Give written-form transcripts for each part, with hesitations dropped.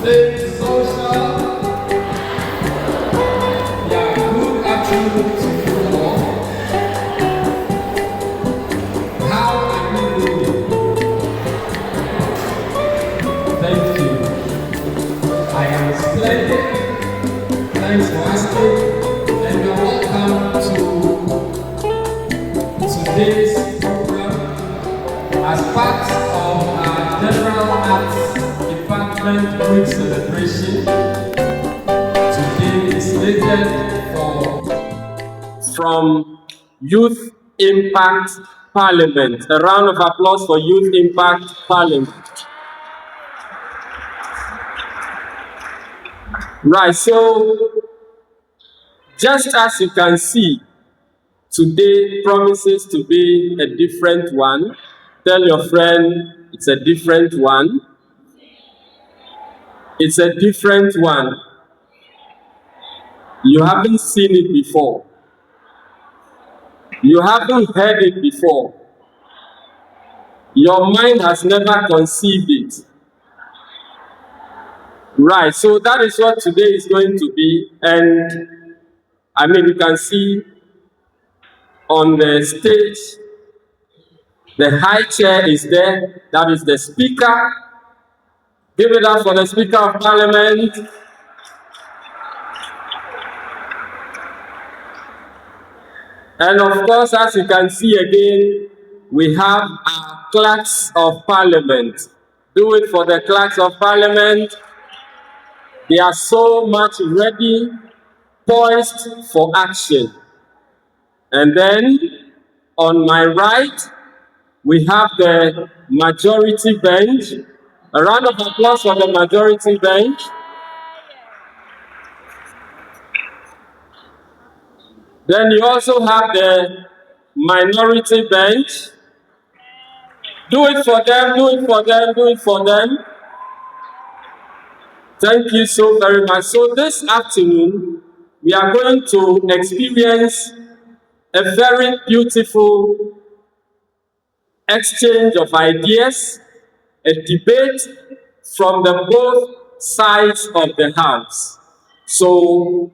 stay social. Yeah, good afternoon to you all. How are you doing? Thank you. I am splendid. Thanks for asking. And you're welcome to today's program as part of our General Arts Department Week celebration. Today is slated for from Youth Impact Parliament. A round of applause for Youth Impact Parliament. Right, so just as you can see, today promises to be a different one. Tell your friend it's a different one. It's a different one. You haven't seen it before. You haven't heard it before. Your mind has never conceived it. Right, so that is what today is going to be. And I mean, you can see on the stage, the high chair is there. That is the speaker. Give it up for the Speaker of Parliament. And of course, as you can see again, we have our clerks of Parliament. Do it for the clerks of Parliament. They are so much ready, poised for action. And then on my right, we have the majority bench. A round of applause for the majority bench. Then you also have the minority bench. Do it for them, do it for them, do it for them. Thank you so very much. So this afternoon, we are going to experience a very beautiful exchange of ideas, a debate from the both sides of the house. So,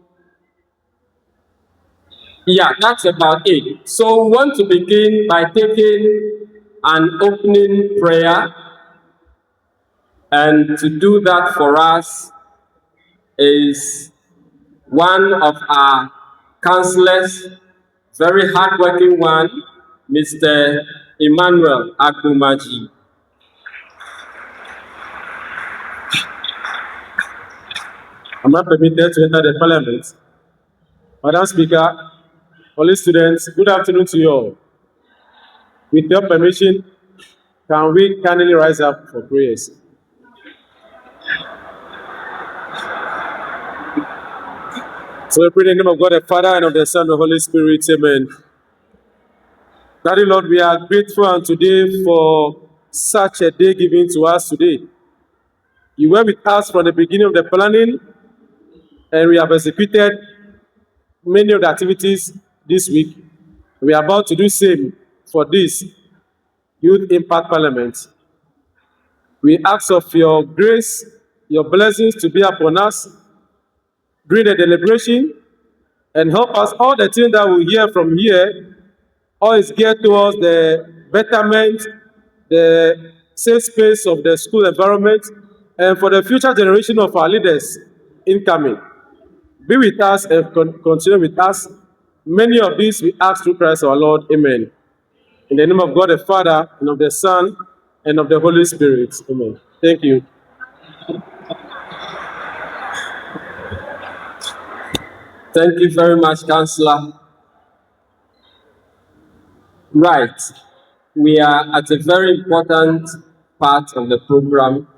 yeah, that's about it. So we want to begin by taking an opening prayer. And to do that for us is one of our councillors, very hardworking one, Mr. Emmanuel Agbomaji. I'm not permitted to enter the Parliament. Madam Speaker, all students, good afternoon to you all. With your permission, can we kindly rise up for prayers? So we pray in the name of God the Father and of the Son and the Holy Spirit, amen. Daddy Lord, we are grateful and today for such a day given to us today. You were with us from the beginning of the planning, and we have executed many of the activities this week. We are about to do the same for this Youth Impact Parliament. We ask of your grace, your blessings to be upon us during the deliberation, and help us all the things that we hear from here, all is geared towards the betterment, the safe space of the school environment, and for the future generation of our leaders incoming. Be with us and continue with us. Many of these we ask through Christ our Lord. Amen. In the name of God the Father, and of the Son, and of the Holy Spirit. Amen. Thank you. Thank you very much, Councillor. Right. We are at a very important part of the program,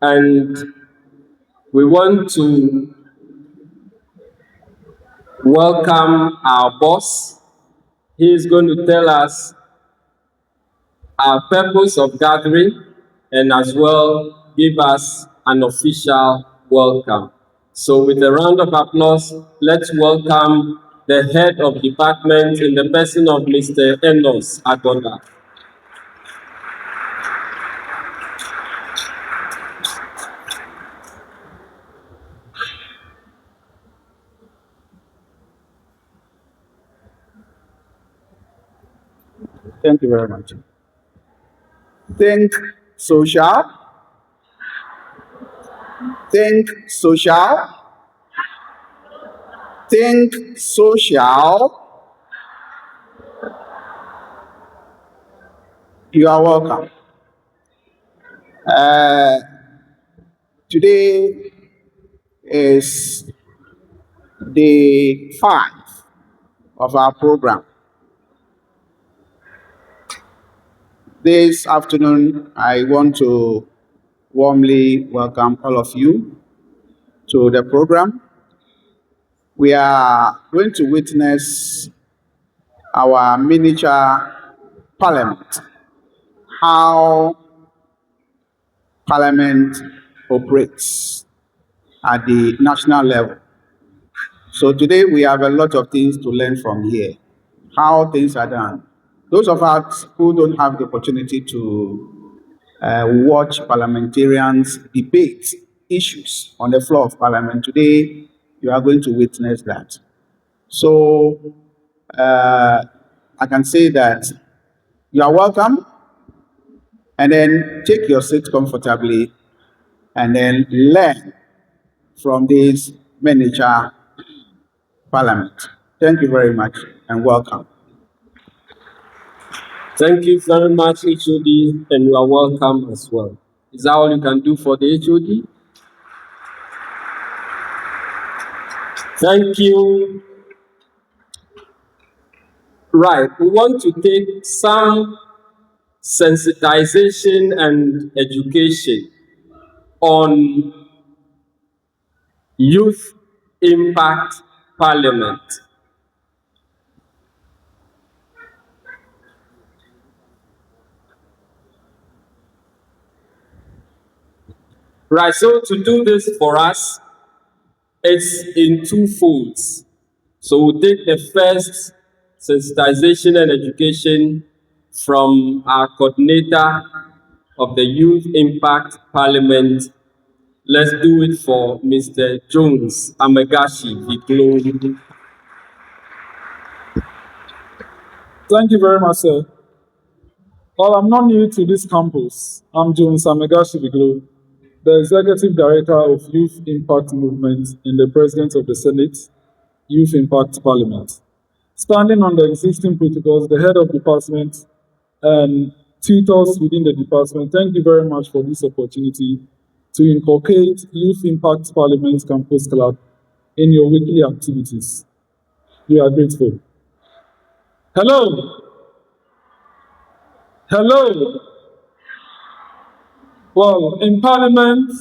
and we want to welcome our boss. He is going to tell us our purpose of gathering and as well give us an official welcome. So with a round of applause, let's welcome the head of department in the person of Mr. Enos Agordah. Thank you very much. Think social. Think social. Think social. You are welcome. Today is day 5 of our program. This afternoon, I want to warmly welcome all of you to the program. We are going to witness our miniature parliament, how parliament operates at the national level. So today we have a lot of things to learn from here, how things are done. Those of us who don't have the opportunity to watch parliamentarians debate issues on the floor of parliament, today you are going to witness that. So I can say that you are welcome, and then take your seat comfortably and then learn from this miniature parliament. Thank you very much and welcome. Thank you very much, HOD, and you are welcome as well. Is that all you can do for the HOD? Thank you. Right, we want to take some sensitization and education on youth impact parliament. Right, so to do this for us, it's in two folds. So we'll take the first sensitization and education from our coordinator of the Youth Impact Parliament. Let's do it for Mr. Jones, Amegashie-Viglo. Thank you very much, sir. Well, I'm not new to this campus. I'm Jones Amegashie-Viglo, the Executive Director of Youth Impact Movement and the President of the Senate, Youth Impact Parliament. Standing on the existing protocols, the head of department and tutors within the department, thank you very much for this opportunity to inculcate Youth Impact Parliament Campus Club in your weekly activities. We are grateful. Hello. Hello. Well, in Parliament,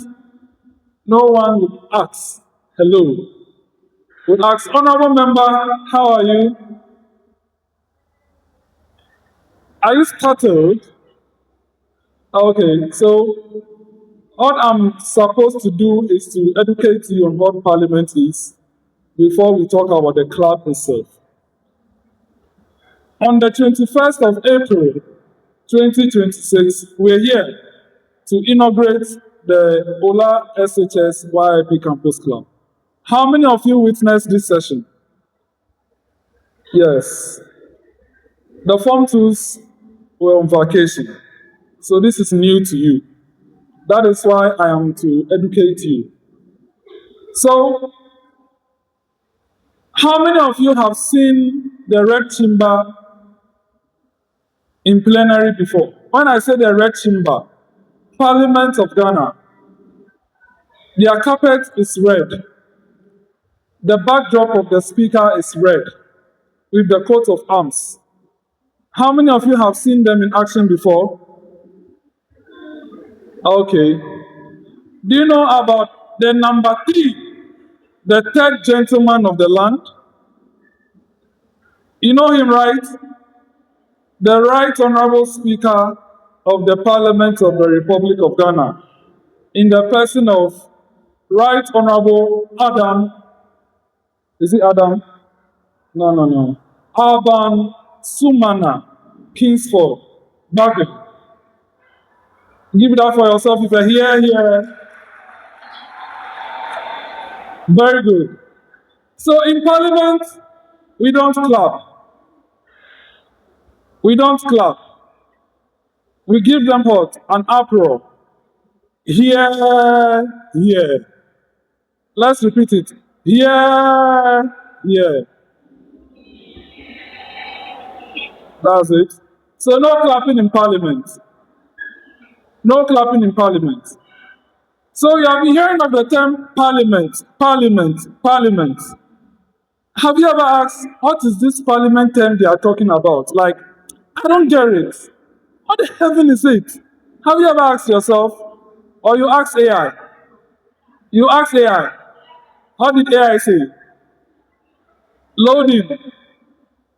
no one would ask hello. Would ask, Honorable Member, how are you? Are you startled? Okay, so what I'm supposed to do is to educate you on what Parliament is before we talk about the club itself. On the 21st of April, 2026, we're here to inaugurate the OLA SHS YIP Campus Club. How many of you witnessed this session? Yes. The Form 2s were on vacation, so this is new to you. That is why I am to educate you. So, how many of you have seen the red chamber in plenary before? When I say the red chamber, Parliament of Ghana, their carpet is red. The backdrop of the speaker is red with the coat of arms. How many of you have seen them in action before? Okay. Do you know about the number 3, the third gentleman of the land? You know him, right? The Right Honorable Speaker of the Parliament of the Republic of Ghana, in the person of Right Honorable Adam. Is it Adam? No. Alban Sumana, Kingsford, Bargain. Give it up for yourself if you're here. Very good. So in Parliament, we don't clap. We don't clap. We give them what? An uproar. Here, here. Let's repeat it. Here, here. That's it. So no clapping in Parliament. No clapping in Parliament. So you have been hearing of the term Parliament, Parliament, Parliament. Have you ever asked, what is this Parliament term they are talking about? Like, I don't get it. What the heaven is it? Have you ever asked yourself? Or you ask AI? You ask AI. How did AI say? Loading.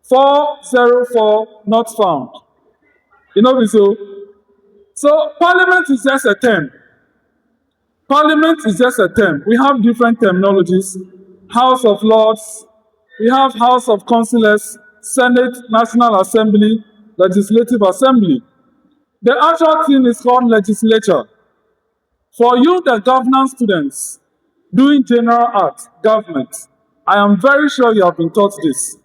404 not found. You know so? So Parliament is just a term. Parliament is just a term. We have different terminologies. House of Lords, we have House of Councillors, Senate, National Assembly, Legislative Assembly. The actual thing is called legislature. For you, the governance students, doing general art, government, I am very sure you have been taught this.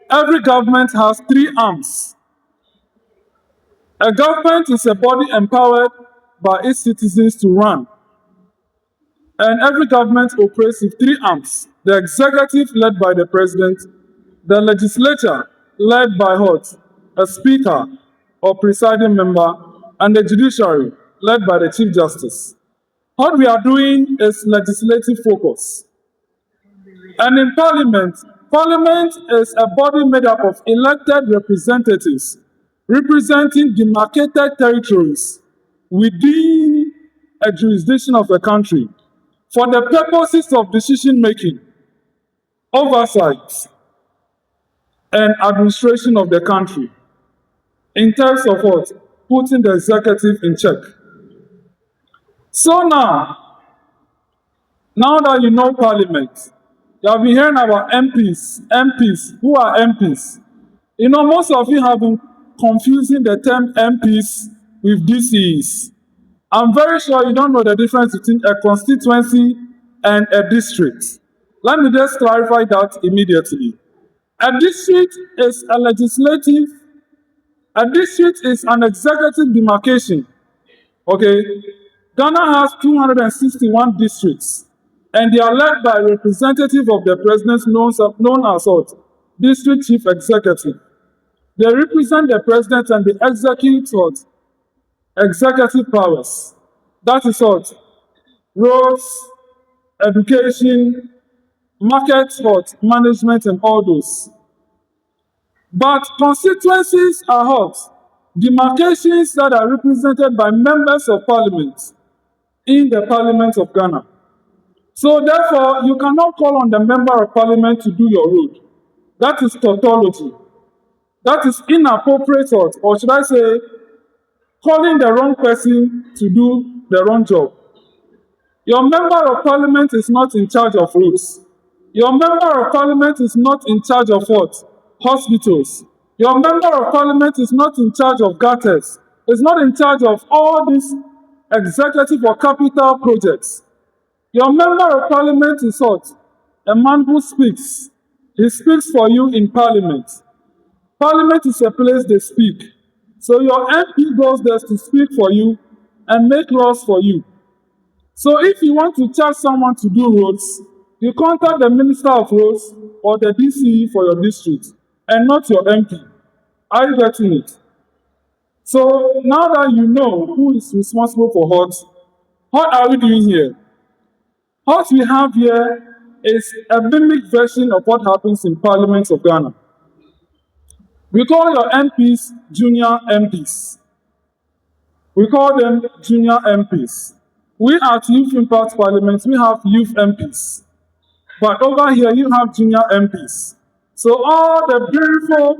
Every government has 3 arms. A government is a body empowered by its citizens to run. And every government operates with 3 arms. The executive, led by the president, the legislature, led by what? A speaker or presiding member, and the judiciary, led by the chief justice. What we are doing is legislative focus. And in Parliament, Parliament is a body made up of elected representatives representing demarcated territories within a jurisdiction of a country for the purposes of decision-making, oversight, and administration of the country, in terms of what? Putting the executive in check. So now that you know Parliament, you have been hearing about MPs. MPs, who are MPs? You know, most of you have been confusing the term MPs with DCs. I'm very sure you don't know the difference between a constituency and a district. Let me just clarify that immediately. A district is a legislative, a district is an executive demarcation. Okay? Ghana has 261 districts, and they are led by a representative of the president known as what? District Chief Executive. They represent the president and they execute what? Executive powers. That is what? Roads, education, market what? Management, and all those. But constituencies are what? Demarcations that are represented by members of parliament in the Parliament of Ghana. So therefore, you cannot call on the member of parliament to do your road. That is tautology. That is inappropriate, or should I say, calling the wrong person to do the wrong job. Your member of parliament is not in charge of roads. Your member of parliament is not in charge of what? Hospitals. Your member of parliament is not in charge of gutters. Is not in charge of all these executive or capital projects. Your member of parliament is what? A man who speaks. He speaks for you in parliament. Parliament is a place they speak. So your MP goes there to speak for you and make laws for you. So if you want to charge someone to do roads, you contact the Minister of Roads or the DCE for your district, and not your MP. Are you getting it? So now that you know who is responsible for what are we doing here? What we have here is a mimic version of what happens in Parliament of Ghana. We call your MPs junior MPs. We call them junior MPs. We at Youth Impact Parliament, we have youth MPs. But over here, you have junior MPs. So all the beautiful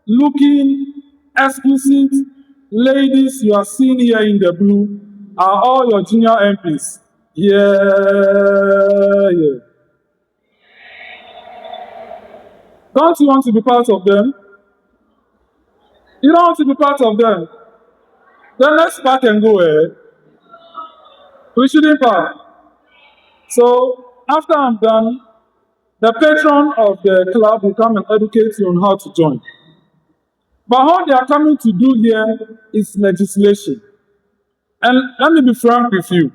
looking, exquisite ladies you are seeing here in the blue are all your junior MPs. Yeah. Don't you want to be part of them? You don't want to be part of them? Then let's pack and go, We shouldn't pack. So after I'm done, the patron of the club will come and educate you on how to join. But what they are coming to do here is legislation. And let me be frank with you.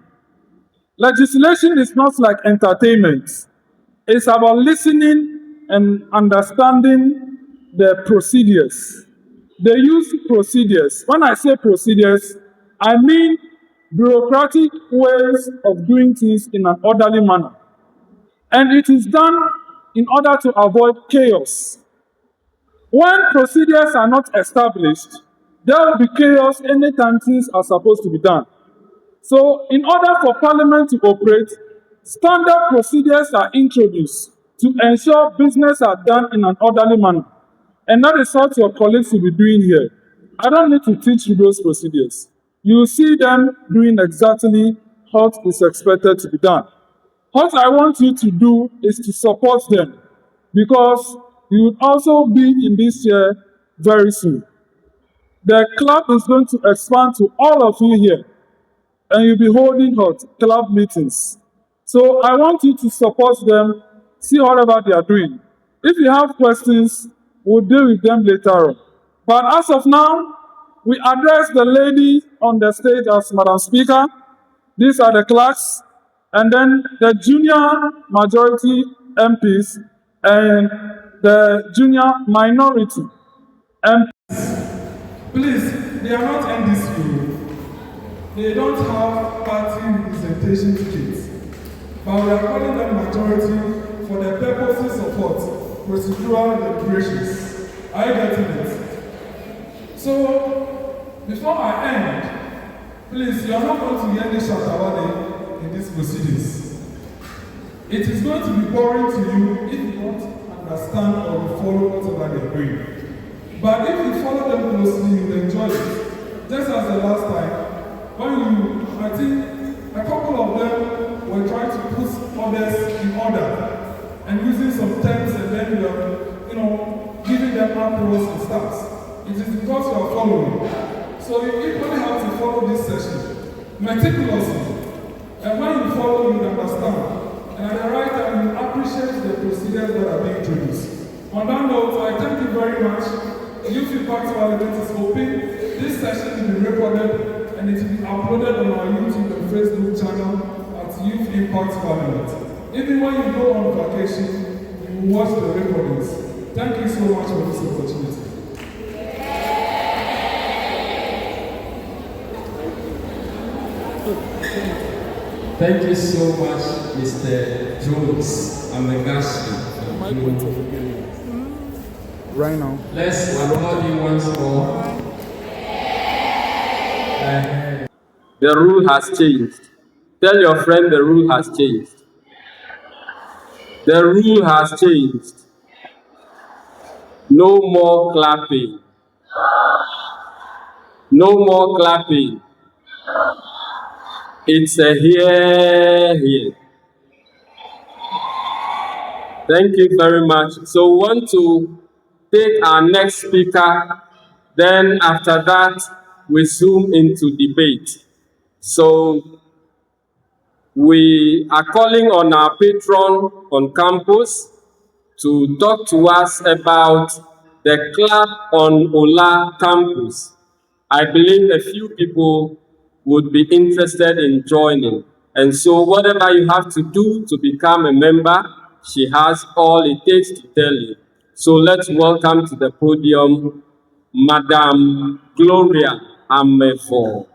Legislation is not like entertainment. It's about listening and understanding the procedures. They use procedures. When I say procedures, I mean bureaucratic ways of doing things in an orderly manner. And it is done in order to avoid chaos. When procedures are not established, there will be chaos anytime things are supposed to be done. So, in order for Parliament to operate, standard procedures are introduced to ensure business are done in an orderly manner. And that is what your colleagues will be doing here. I don't need to teach you those procedures. You will see them doing exactly what is expected to be done. What I want you to do is to support them, because you will also be in this year very soon. The club is going to expand to all of you here, and you'll be holding hot club meetings. So I want you to support them, see whatever they are doing. If you have questions, we'll deal with them later on. But as of now, we address the lady on the stage as Madam Speaker. These are the clerks, and then the junior majority MPs and the junior minority MPs. Please, they are not NDC. They don't have party representation tickets, but we are calling them majority for the purposes of what? Procedural deliberations. Are you getting it? So, before I end, please, you are not going to hear any shatawale in these proceedings. It is going to be boring to you if you don't understand or you follow whatever they are doing. But if you follow them closely, you will enjoy it. Just as the last time, I think a couple of them were trying to put others in order and using some terms, and then giving them approach and stuff. It is because you are following. So you equally have to follow this session meticulously. And when you follow, you understand. And at the right time, you appreciate the procedures that are being introduced. On that note, I thank you very much. Youth Impact Parliament is open. This session will be recorded and it will be uploaded on our YouTube and Facebook channel at Youth Impact Parliament. Even when you go on vacation, you will watch the recordings. Thank you so much for this opportunity. Thank you so much, Mr. Jones Amegashie. Right now. Let's applaud you once more. The rule has changed. Tell your friend the rule has changed. The rule has changed. No more clapping. No more clapping. It's a here. Thank you very much. So we want to take our next speaker. Then after that, we zoom into debate. So we are calling on our patron on campus to talk to us about the club on OLA campus. I believe a few people would be interested in joining. And so whatever you have to do to become a member, she has all it takes to tell you. So let's welcome to the podium, Madam Gloria Amefo.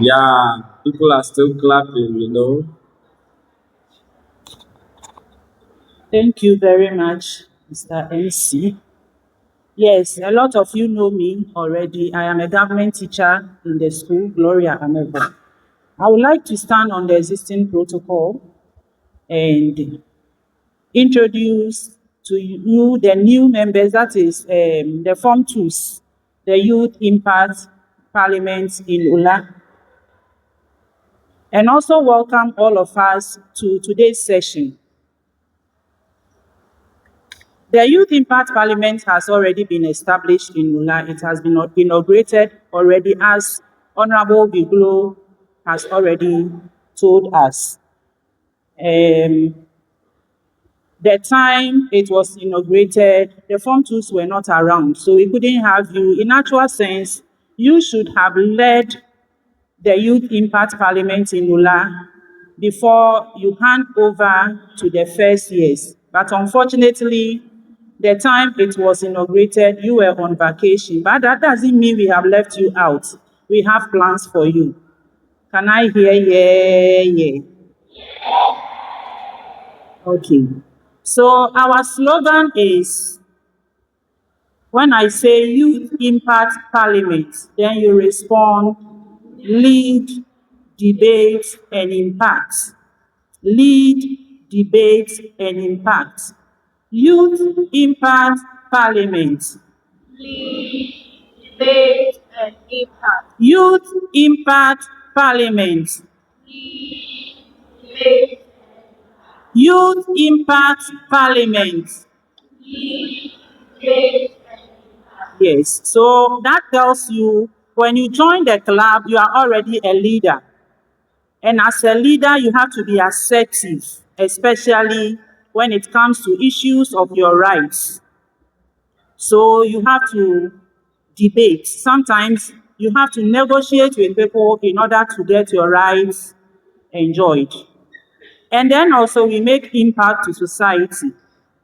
Yeah, people are still clapping, you know. Thank you very much, Mr. NC. Yes, a lot of you know me already. I am a government teacher in the school, Gloria Amefo. I would like to stand on the existing protocol and introduce to you the new members, that is the Form 2s, the Youth Impact Parliament in OLA, and also welcome all of us to today's session. The Youth Impact Parliament has already been established in OLA. It has been inaugurated already, as Honorable Viglo has already told us. The the time it was inaugurated, the Form 2s were not around, so we couldn't have you. In actual sense, you should have led the Youth Impact Parliament in OLA before you hand over to the first years. But unfortunately, the time it was inaugurated, you were on vacation. But that doesn't mean we have left you out. We have plans for you. Can I hear yeah? Okay. So our slogan is, when I say Youth Impact Parliament, then you respond, lead, debate, and impact. Lead, debate, and impact. Youth Impact Parliament. Debate and impact. Youth Impact Parliament. Debate. Youth Impact Parliament. Debate. Yes, so that tells you when you join the club, you are already a leader. And as a leader, you have to be assertive, especially when it comes to issues of your rights. So you have to debate. Sometimes you have to negotiate with people in order to get your rights enjoyed. And then also we make impact to society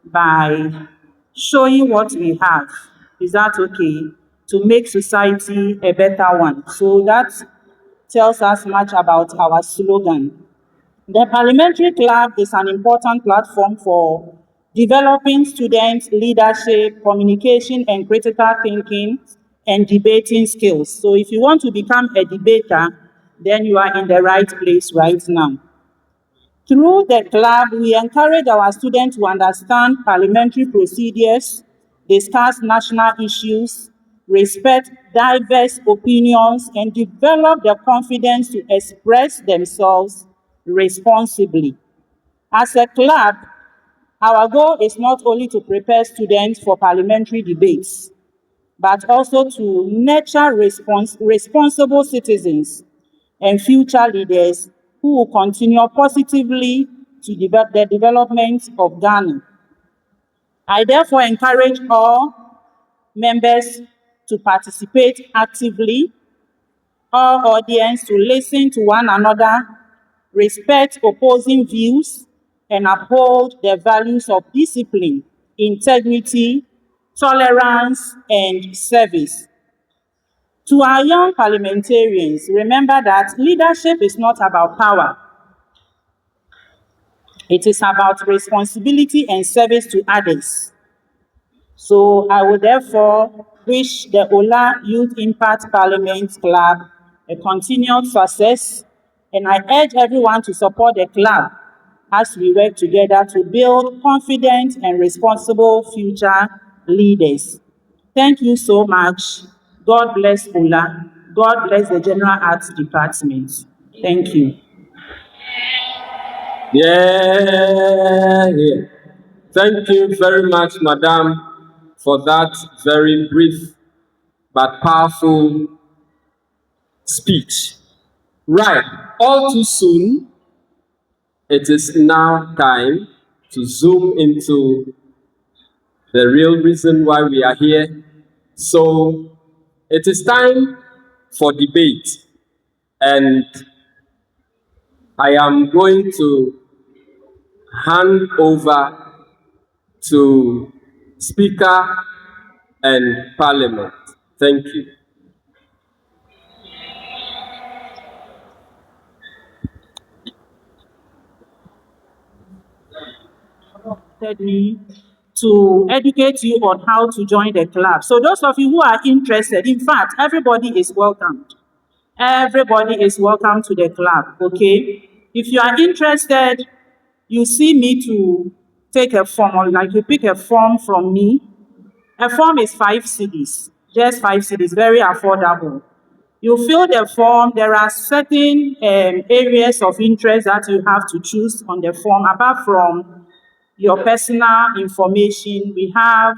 by showing what we have. Is that okay? To make society a better one. So that tells us much about our slogan. The Parliamentary Club is an important platform for developing students' leadership, communication, and critical thinking and debating skills. So if you want to become a debater, then you are in the right place right now. Through the club, we encourage our students to understand parliamentary procedures, discuss national issues, respect diverse opinions, and develop the confidence to express themselves responsibly. As a club, our goal is not only to prepare students for parliamentary debates, but also to nurture responsible citizens and future leaders who will continue positively to develop the development of Ghana. I therefore encourage all members to participate actively, all audience to listen to one another, respect opposing views, and uphold the values of discipline, integrity, tolerance, and service. To our young parliamentarians, remember that leadership is not about power. It is about responsibility and service to others. So I would therefore wish the OLA Youth Impact Parliament Club a continued success, and I urge everyone to support the club as we work together to build confident and responsible future leaders. Thank you so much. God bless OLA. God bless the General Arts Department. Thank you. Yeah. Thank you very much, Madam, for that very brief but powerful speech. Right, all too soon, it is now time to zoom into the real reason why we are here. So, it is time for debate, and I am going to hand over to Speaker and Parliament. Thank you. Me to educate you on how to join the club. So those of you who are interested, in fact, everybody is welcomed. Everybody is welcome to the club, okay? If you are interested, you see me to take a form, or like you pick a form from me. A form is 5 cedis, just 5 cedis, very affordable. You fill the form. There are certain areas of interest that you have to choose on the form. Apart from your personal information, we have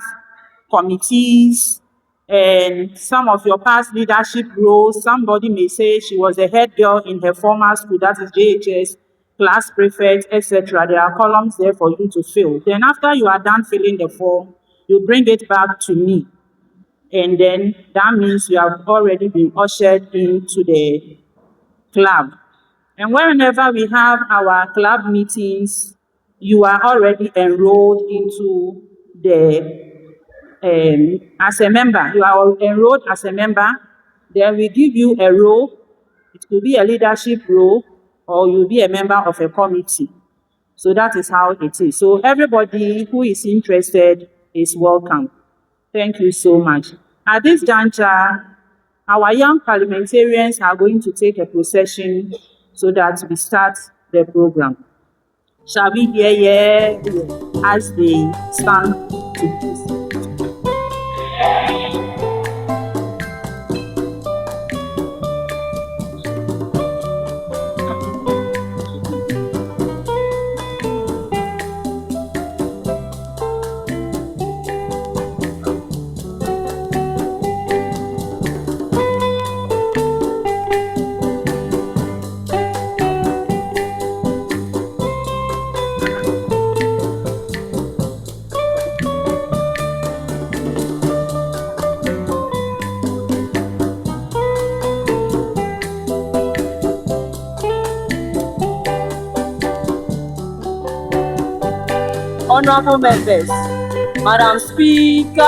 committees and some of your past leadership roles. Somebody may say she was a head girl in her former school, that is JHS. class prefect, etc. There are columns there for you to fill. Then after you are done filling the form, you bring it back to me. And then that means you have already been ushered into the club. And whenever we have our club meetings, you are already enrolled into as a member. You are enrolled as a member. Then we give you a role. It could be a leadership role, or you'll be a member of a committee. So that is how it is. So everybody who is interested is welcome. Thank you so much. At this juncture, our young parliamentarians are going to take a procession so that we start the program. Shall we hear as they stand to proceed? Honorable members, Madam Speaker.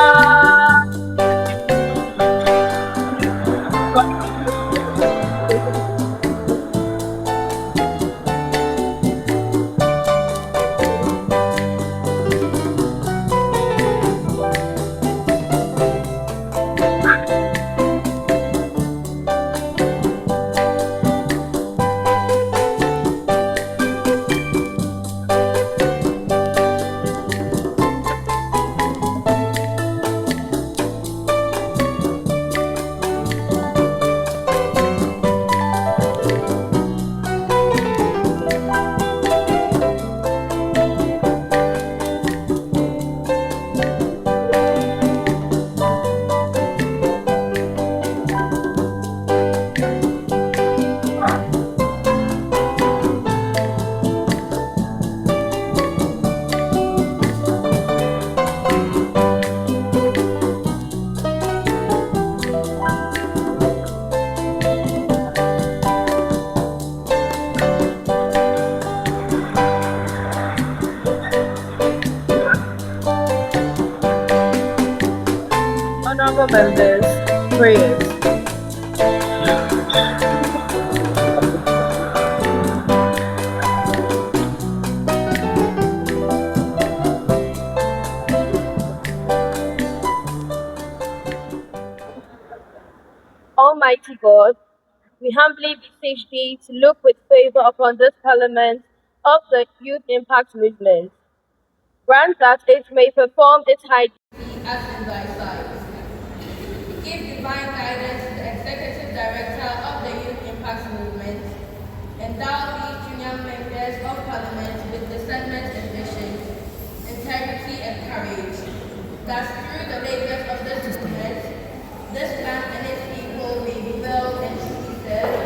Honorable members, prayers. Almighty God, we humbly beseech thee to look with favor upon this Parliament of the Youth Impact Movement. Grant that it may perform its high duty as in thy sight. Give divine guidance to the Executive Director of the Youth Impact Movement. Endow these junior members of Parliament with discernment and vision, integrity and courage, that through the labors of this movement, this land and its people may be well and truly served,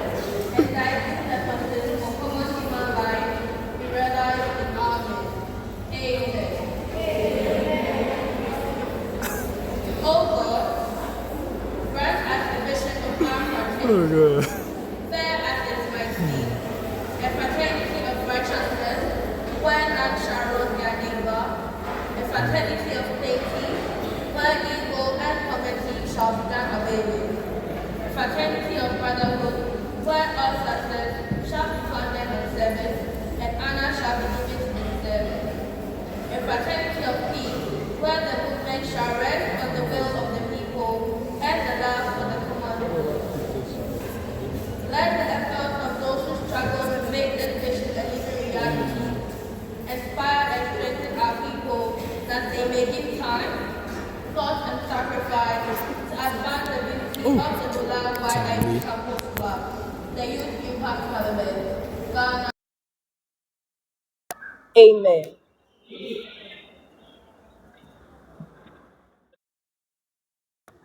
and thy good purposes for common human life be realized in our midst. Amen. O God, grant us the vision of our fraternity, fair as its mighty, a fraternity of righteousness, where none shall wrong their neighbor, a fraternity of plenty, where evil and poverty shall be done away with, a fraternity of brotherhood, where all success shall be funded in service, and honor shall be given to the servant, a fraternity of peace, where the movement shall rest on the will of the people and the love for the common good. Let the efforts of those who struggle to make this vision a living reality inspire and strengthen our people that they may give time, thought, and sacrifice to advance the beauty of the Ola YIP Campus Club, the Youth Impact Parliament, Ghana. Amen.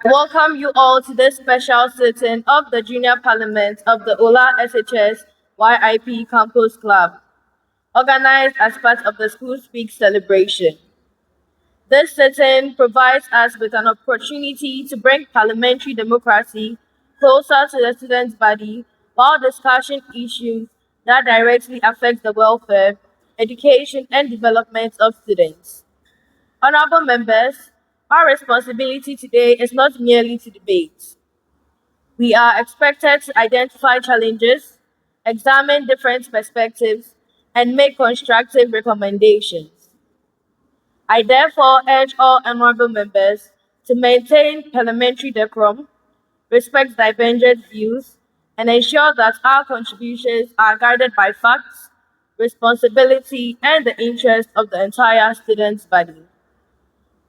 I welcome you all to this special sitting of the Junior Parliament of the OLA SHS YIP Campus Club. organized as part of the School Speak celebration. This sitting provides us with an opportunity to bring parliamentary democracy closer to the students' body while discussing issues that directly affect the welfare, education, and development of students. Honorable members, our responsibility today is not merely to debate. We are expected to identify challenges, examine different perspectives, and make constructive recommendations. I therefore urge all honorable members to maintain parliamentary decorum, respect divergent views, and ensure that our contributions are guided by facts, responsibility, and the interest of the entire students' body.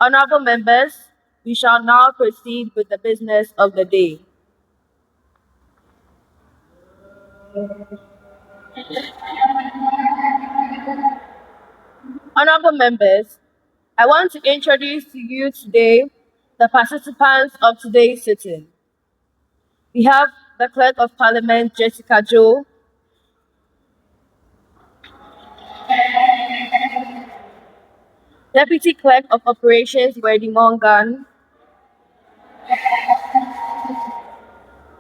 Honorable members, we shall now proceed with the business of the day. Honorable members, I want to introduce to you today the participants of today's sitting. We have the Clerk of Parliament, Jessica Joe, Deputy Clerk of Operations, Wedi Mongan,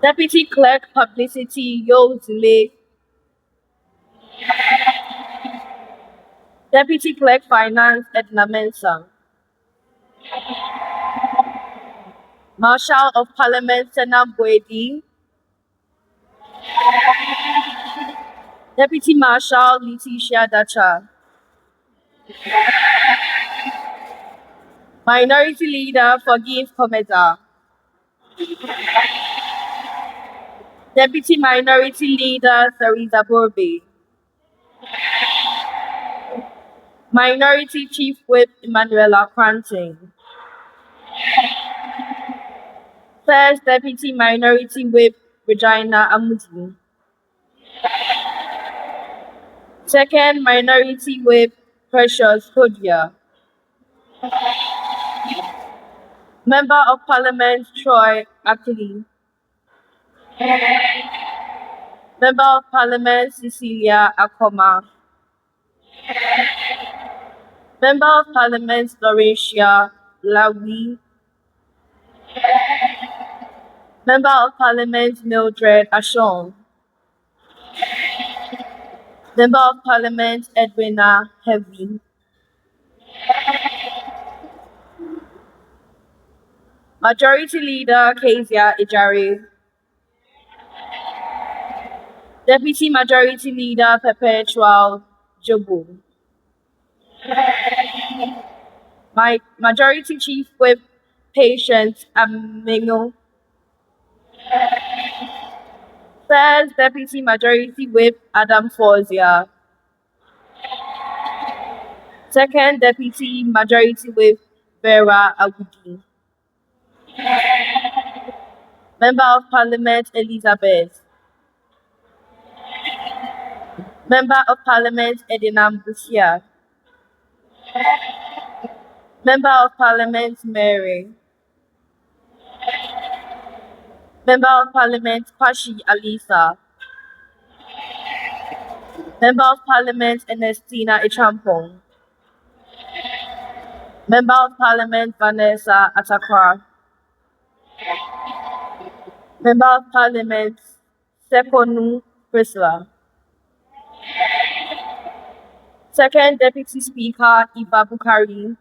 Deputy Clerk Publicity, Yo Zule, Deputy Clerk Finance, Edna Mensah, Marshal of Parliament, Senam Boedi, Deputy Marshal, Letitia Dacha, Minority Leader, Forgive Komeza, Deputy Minority Leader, Theresa Borbe, Minority Chief Whip, Emanuela Cranting, First Deputy Minority Whip, Regina Amudu, Second Minority Whip, Precious Kodia, Member of Parliament, Troy Akili, Member of Parliament, Cecilia Akoma, Member of Parliament, Laurentia Lawi, Member of Parliament, Mildred Ashon, Member of Parliament, Edwina Heavy, Majority Leader, Kezia Ijare, Deputy Majority Leader, Perpetual Jobu, my Majority Chief Whip, Patient Amengo, First Deputy Majority Whip, Adam Fozia, Second Deputy Majority Whip, Vera Agudi, Member of Parliament, Elizabeth, Member of Parliament, Edinam Busia, Member of Parliament, Mary, Member of Parliament, Kwashi Alisa, Member of Parliament, Ernestina Ichampong, Member of Parliament, Vanessa Atakra, Member of Parliament, Sekonu Prisla, Second Deputy Speaker, Iba Bukari,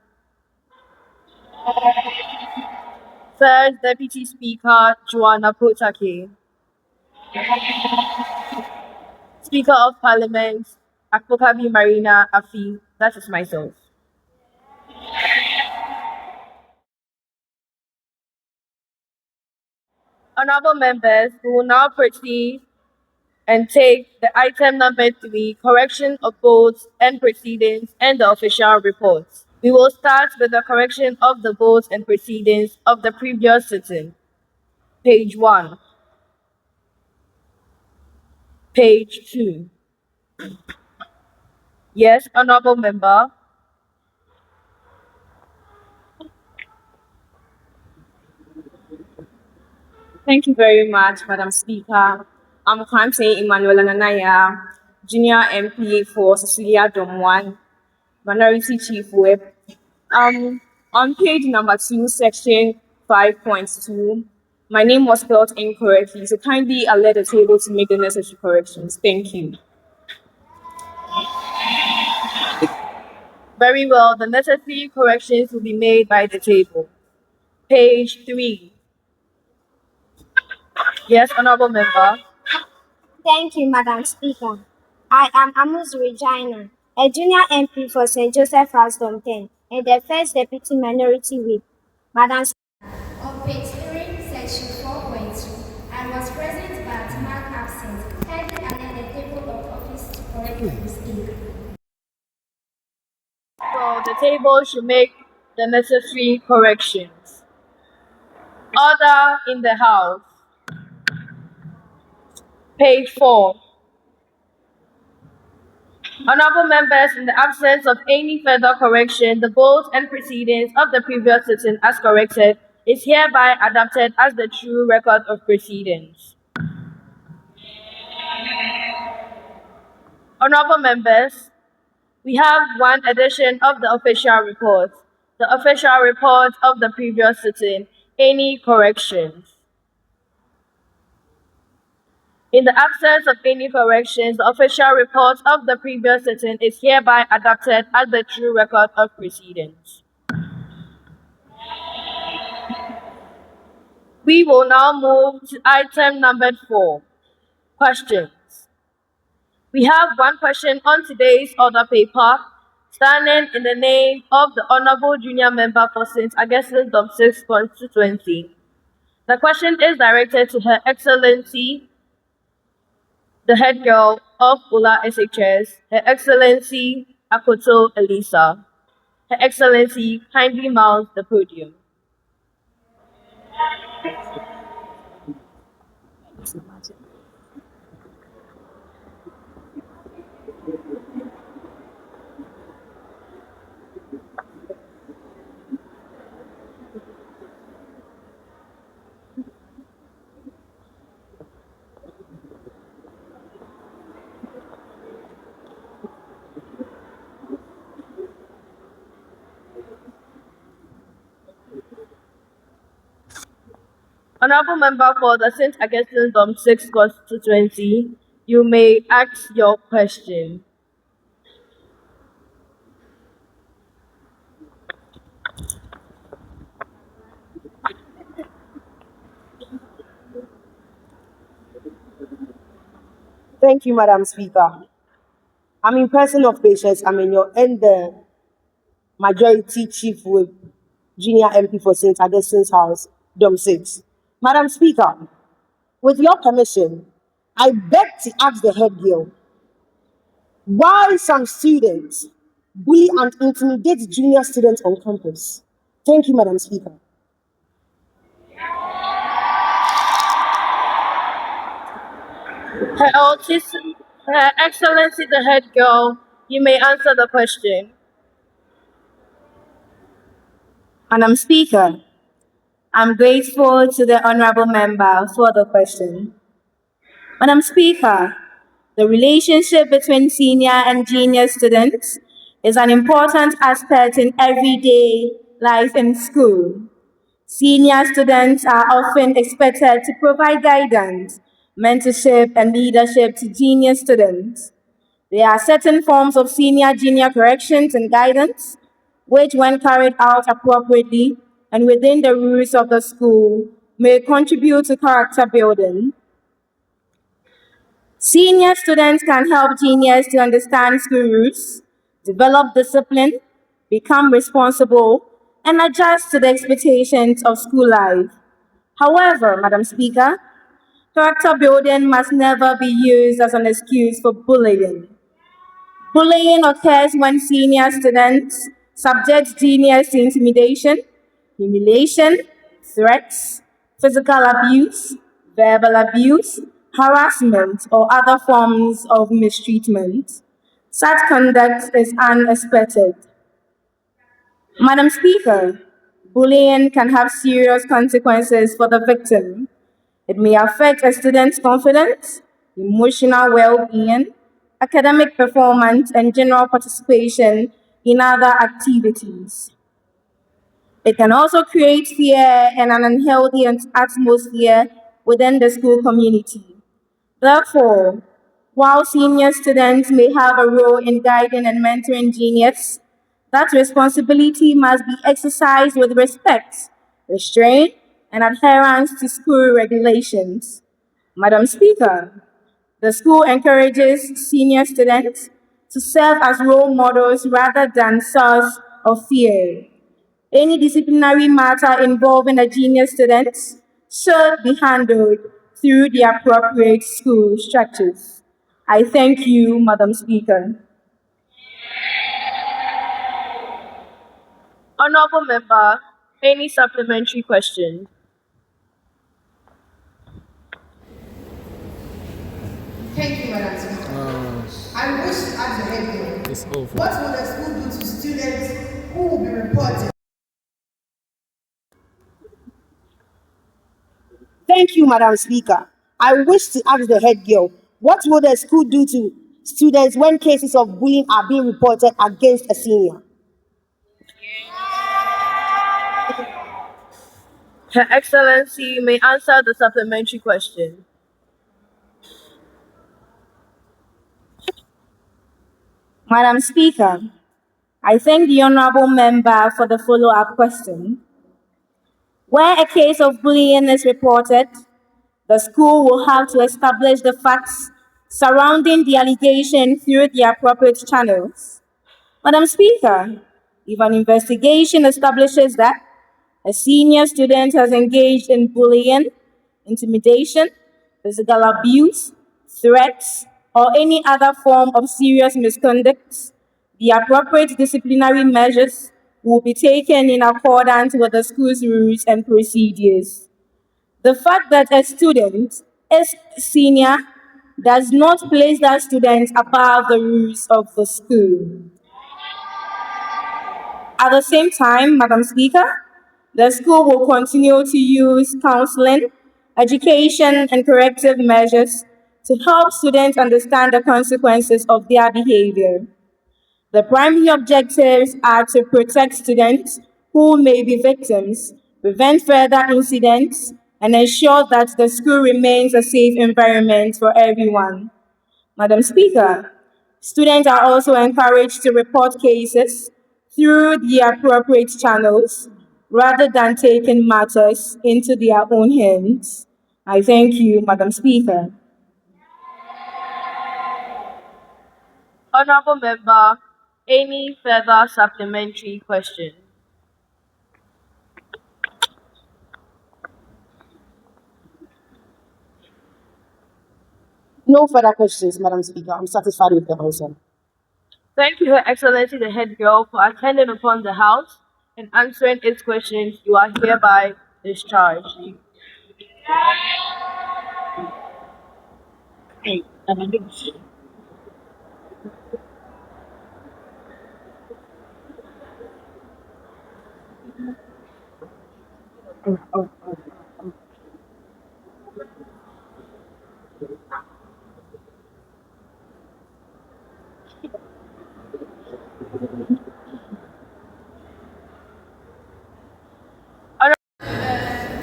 Third Deputy Speaker, Joanna Potake, Speaker of Parliament, Akpokabi Marina Afi, that is myself. Honorable members, we will now proceed and take the item number 3, correction of votes and proceedings, and the official reports. We will start with the correction of the votes and proceedings of the previous sitting. Page 1. Page 2. Yes, honorable member. Thank you very much, Madam Speaker. I'm Kwamse Emmanuel Nanaya, Junior MP for Cecilia Domwan, Minority Chief Whip. On page number 2, section 5.2, my name was spelled incorrectly, so kindly alert the table to make the necessary corrections. Thank you. Very well, the necessary corrections will be made by the table. Page 3. Yes, Honorable Member. Thank you, Madam Speaker. I am Amos Regina, a junior MP for St. Joseph House 10, and the first Deputy Minority Whip. Madam On page 3, section 4.2, I was present but marked absent. Kindly alert the table of office to correct the mistake. So the table should make the necessary corrections. Order in the House. Page 4. Honorable members, in the absence of any further correction, the votes and proceedings of the previous sitting as corrected is hereby adopted as the true record of proceedings. Honorable members, we have one edition of the official report. The official report of the previous sitting. Any corrections? In the absence of any corrections, the official report of the previous sitting is hereby adopted as the true record of proceedings. We will now move to item number 4, questions. We have one question on today's order paper, standing in the name of the Honorable Junior Member for St. Agnes' Dom 6 constituency. The question is directed to Her Excellency, the head girl of OLA SHS, Her Excellency Akoto Elisa. Her Excellency, kindly mount the podium. Honorable Member for the St. Augustine Dom 6 constituency, you may ask your question. Thank you, Madam Speaker. I'm in person of patience. I'm in your and the Majority Chief Whip, Junior MP for St. Augustine's House, Dom 6. Madam Speaker, with your permission, I beg to ask the head girl why some students bully and intimidate junior students on campus. Thank you, Madam Speaker. Her Excellency, the head girl, you may answer the question. Madam Speaker, I'm grateful to the Honorable Member for the question. Madam Speaker, the relationship between senior and junior students is an important aspect in everyday life in school. Senior students are often expected to provide guidance, mentorship, and leadership to junior students. There are certain forms of senior-junior corrections and guidance, which, when carried out appropriately and within the rules of the school, may contribute to character building. Senior students can help juniors to understand school rules, develop discipline, become responsible, and adjust to the expectations of school life. However, Madam Speaker, character building must never be used as an excuse for bullying. Bullying occurs when senior students subject juniors to intimidation, humiliation, threats, physical abuse, verbal abuse, harassment, or other forms of mistreatment. Such conduct is unexpected. Madam Speaker, bullying can have serious consequences for the victim. It may affect a student's confidence, emotional well-being, academic performance, and general participation in other activities. It can also create fear and an unhealthy atmosphere within the school community. Therefore, while senior students may have a role in guiding and mentoring juniors, that responsibility must be exercised with respect, restraint, and adherence to school regulations. Madam Speaker, the school encourages senior students to serve as role models rather than source of fear. Any disciplinary matter involving a junior student should be handled through the appropriate school structures. I thank you, Madam Speaker. Honorable Member, any supplementary question? Thank you, Madam Speaker. I wish to ask the head girl, what will the school do to students who will be reported? Thank you, Madam Speaker. I wish to ask the head girl, what will the school do to students when cases of bullying are being reported against a senior? Her Excellency may answer the supplementary question. Madam Speaker, I thank the Honourable Member for the follow-up question. Where a case of bullying is reported, the school will have to establish the facts surrounding the allegation through the appropriate channels. Madam Speaker, if an investigation establishes that a senior student has engaged in bullying, intimidation, physical abuse, threats, or any other form of serious misconduct, the appropriate disciplinary measures will be taken in accordance with the school's rules and procedures. The fact that a student is senior does not place that student above the rules of the school. At the same time, Madam Speaker, the school will continue to use counseling, education, and corrective measures to help students understand the consequences of their behavior. The primary objectives are to protect students who may be victims, prevent further incidents, and ensure that the school remains a safe environment for everyone. Madam Speaker, students are also encouraged to report cases through the appropriate channels rather than taking matters into their own hands. I thank you, Madam Speaker. Honorable Member, any further supplementary question? No further questions, Madam Speaker. I'm satisfied with the answer. Thank you, Her Excellency the Head Girl, for attending upon the House and answering its questions. You are hereby discharged.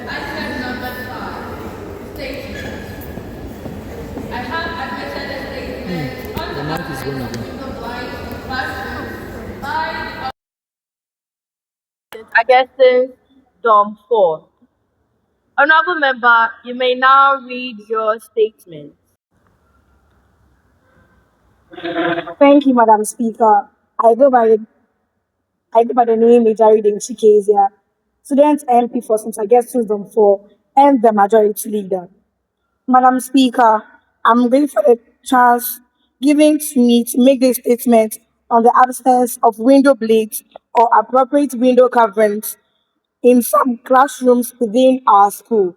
Item number 5, statement. I have admitted a statement on the absence of window blinds in classrooms by Augustine Dom 4. Honorable Member, you may now read your statement. Thank you, Madam Speaker. I go by the name Ejari Chikesia, student MP for St. Augustine's Zone 4 and the majority leader. Madam Speaker, I'm grateful for the chance given to me to make this statement on the absence of window blades or appropriate window coverings in some classrooms within our school.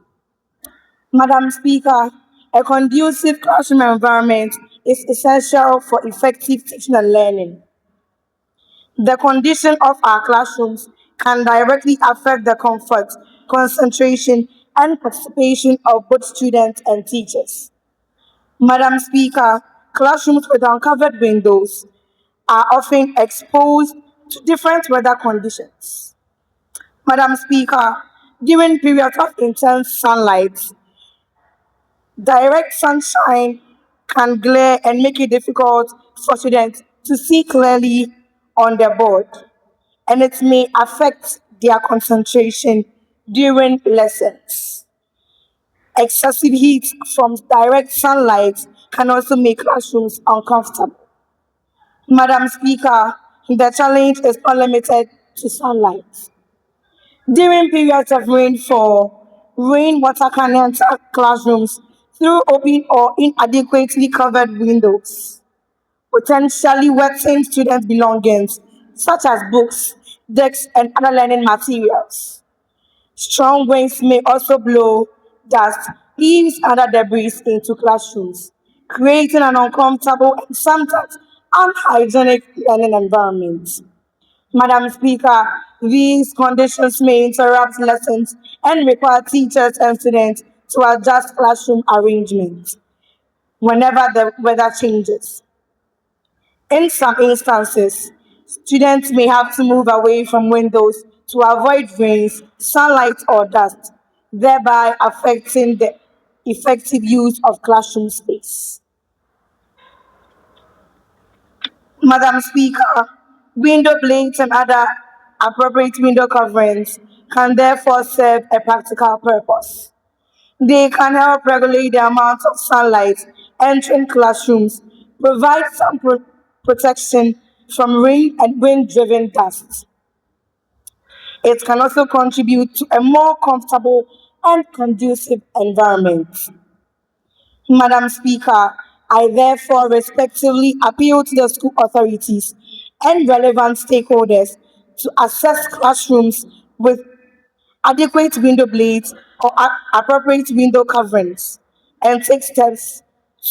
Madam Speaker, a conducive classroom environment is essential for effective teaching and learning. The condition of our classrooms can directly affect the comfort, concentration, and participation of both students and teachers. Madam Speaker, classrooms with uncovered windows are often exposed to different weather conditions. Madam Speaker, during periods of intense sunlight, direct sunshine can glare and make it difficult for students to see clearly on the board, and it may affect their concentration during lessons. Excessive heat from direct sunlight can also make classrooms uncomfortable. Madam Speaker, the challenge is not limited to sunlight. During periods of rainfall, rainwater can enter classrooms through open or inadequately covered windows, potentially wetting students' belongings, such as books, desks, and other learning materials. Strong winds may also blow dust, leaves, and other debris into classrooms, creating an uncomfortable and sometimes unhygienic learning environment. Madam Speaker, these conditions may interrupt lessons and require teachers and students to adjust classroom arrangements whenever the weather changes. In some instances, students may have to move away from windows to avoid rains, sunlight, or dust, thereby affecting the effective use of classroom space. Madam Speaker, window blades and other appropriate window coverings can therefore serve a practical purpose. They can help regulate the amount of sunlight entering classrooms, provide some protection from rain and wind-driven dust. It can also contribute to a more comfortable and conducive environment. Madam Speaker, I therefore respectfully appeal to the school authorities and relevant stakeholders to assess classrooms with adequate window blades or appropriate window coverings and take steps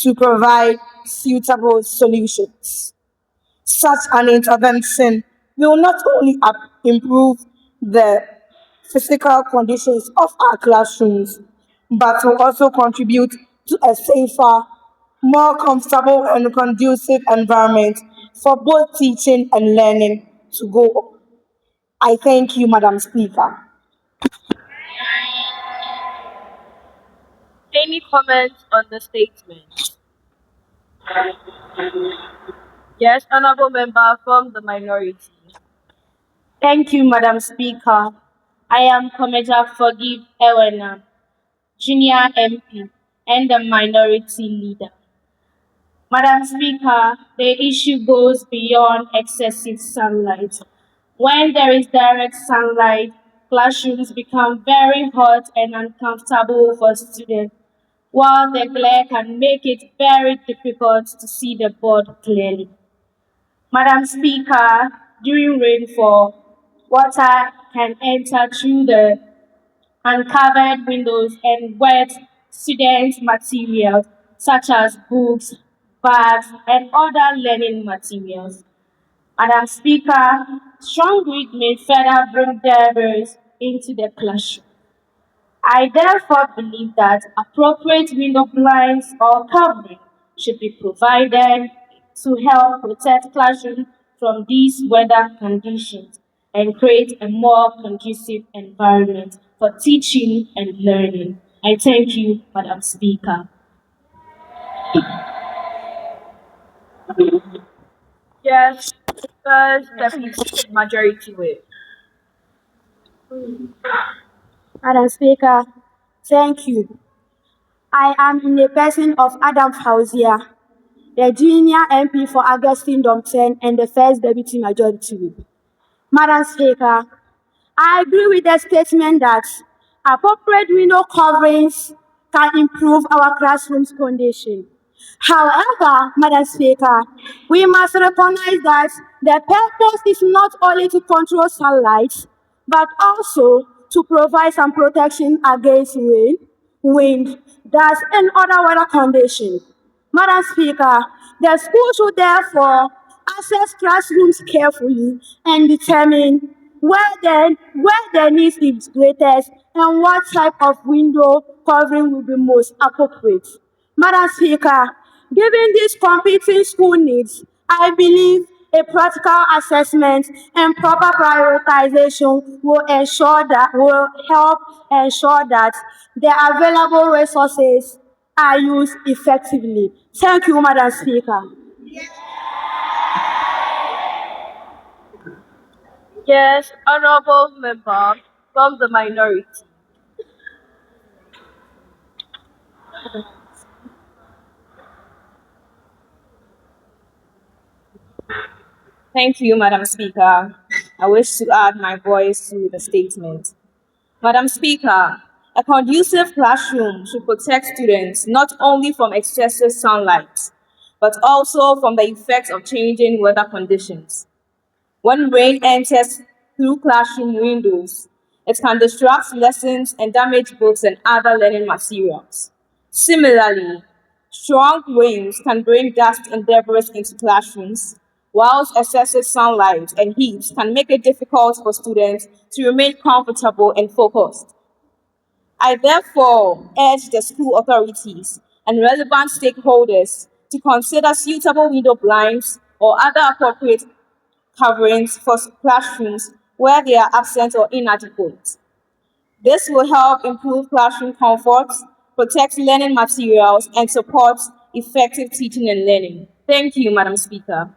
to provide suitable solutions. Such an intervention will not only improve the physical conditions of our classrooms, but will also contribute to a safer, more comfortable, and conducive environment for both teaching and learning to go on. I thank you, Madam Speaker. Any comments on the statement? Yes, honorable member from the minority. Thank you, Madam Speaker. I am Komeja Forgive Ewena, Junior MP and the Minority Leader. Madam Speaker, the issue goes beyond excessive sunlight. When there is direct sunlight, classrooms become very hot and uncomfortable for students, while the glare can make it very difficult to see the board clearly. Madam Speaker, during rainfall, water can enter through the uncovered windows and wet student materials such as books, bags, and other learning materials. Madam Speaker, strong wind may further bring debris into the classroom. I therefore believe that appropriate window blinds or covering should be provided to help protect classrooms from these weather conditions and create a more conducive environment for teaching and learning. I thank you, Madam Speaker. Yes, first deputy majority whip. Madam Speaker, thank you. I am in the person of Adam Fauzia, the junior MP for Agordah 10 and the first deputy majority whip. Madam Speaker, I agree with the statement that appropriate window coverings can improve our classroom's condition. However, Madam Speaker, we must recognize that the purpose is not only to control sunlight, but also to provide some protection against rain, wind, dust, and other weather conditions. Madam Speaker, the school should therefore assess classrooms carefully and determine where the need is greatest and what type of window covering will be most appropriate. Madam Speaker, Given these competing school needs, I believe a practical assessment and proper prioritization will help ensure that the available resources are used effectively. Thank you, Madam Speaker. Yes, honorable member from the minority. Thank you, Madam Speaker. I wish to add my voice to the statement. Madam Speaker, a conducive classroom should protect students not only from excessive sunlight, but also from the effects of changing weather conditions. When rain enters through classroom windows, it can disrupt lessons and damage books and other learning materials. Similarly, strong winds can bring dust and debris into classrooms, whilst excessive sunlight and heat can make it difficult for students to remain comfortable and focused. I therefore urge the school authorities and relevant stakeholders to consider suitable window blinds or other appropriate coverings for classrooms where they are absent or inadequate. This will help improve classroom comfort, protect learning materials, and support effective teaching and learning. Thank you, Madam Speaker.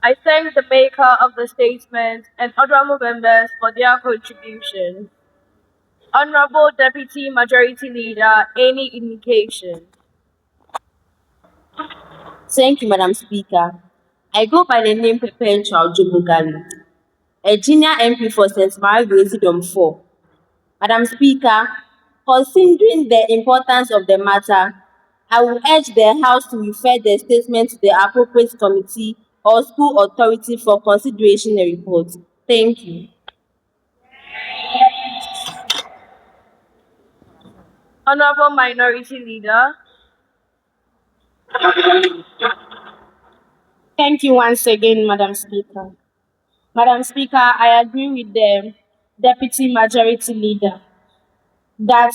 I thank the maker of the statement and honorable members for their contribution. Honorable Deputy Majority Leader, any indication? Thank you, Madam Speaker. I go by the name Perpetual Jobogali, a junior MP for St. Mary Residum 4. Madam Speaker, considering the importance of the matter, I will urge the House to refer the statement to the appropriate committee or school authority for consideration and report. Thank you. Honorable Minority Leader. Thank you once again, Madam Speaker. Madam Speaker, I agree with the Deputy Majority Leader that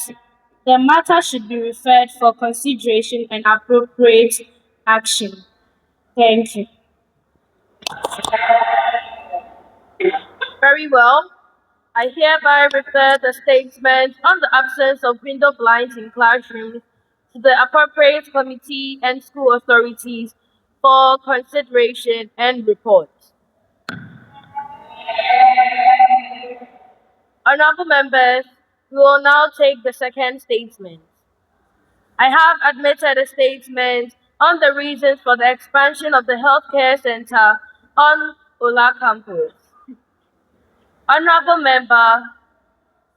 the matter should be referred for consideration and appropriate action. Thank you. Very well. I hereby refer the statement on the absence of window blinds in classrooms to the appropriate committee and school authorities for consideration and report. Honorable members, we will now take the second statement. I have admitted a statement on the reasons for the expansion of the healthcare center on OLA campus. Honorable member,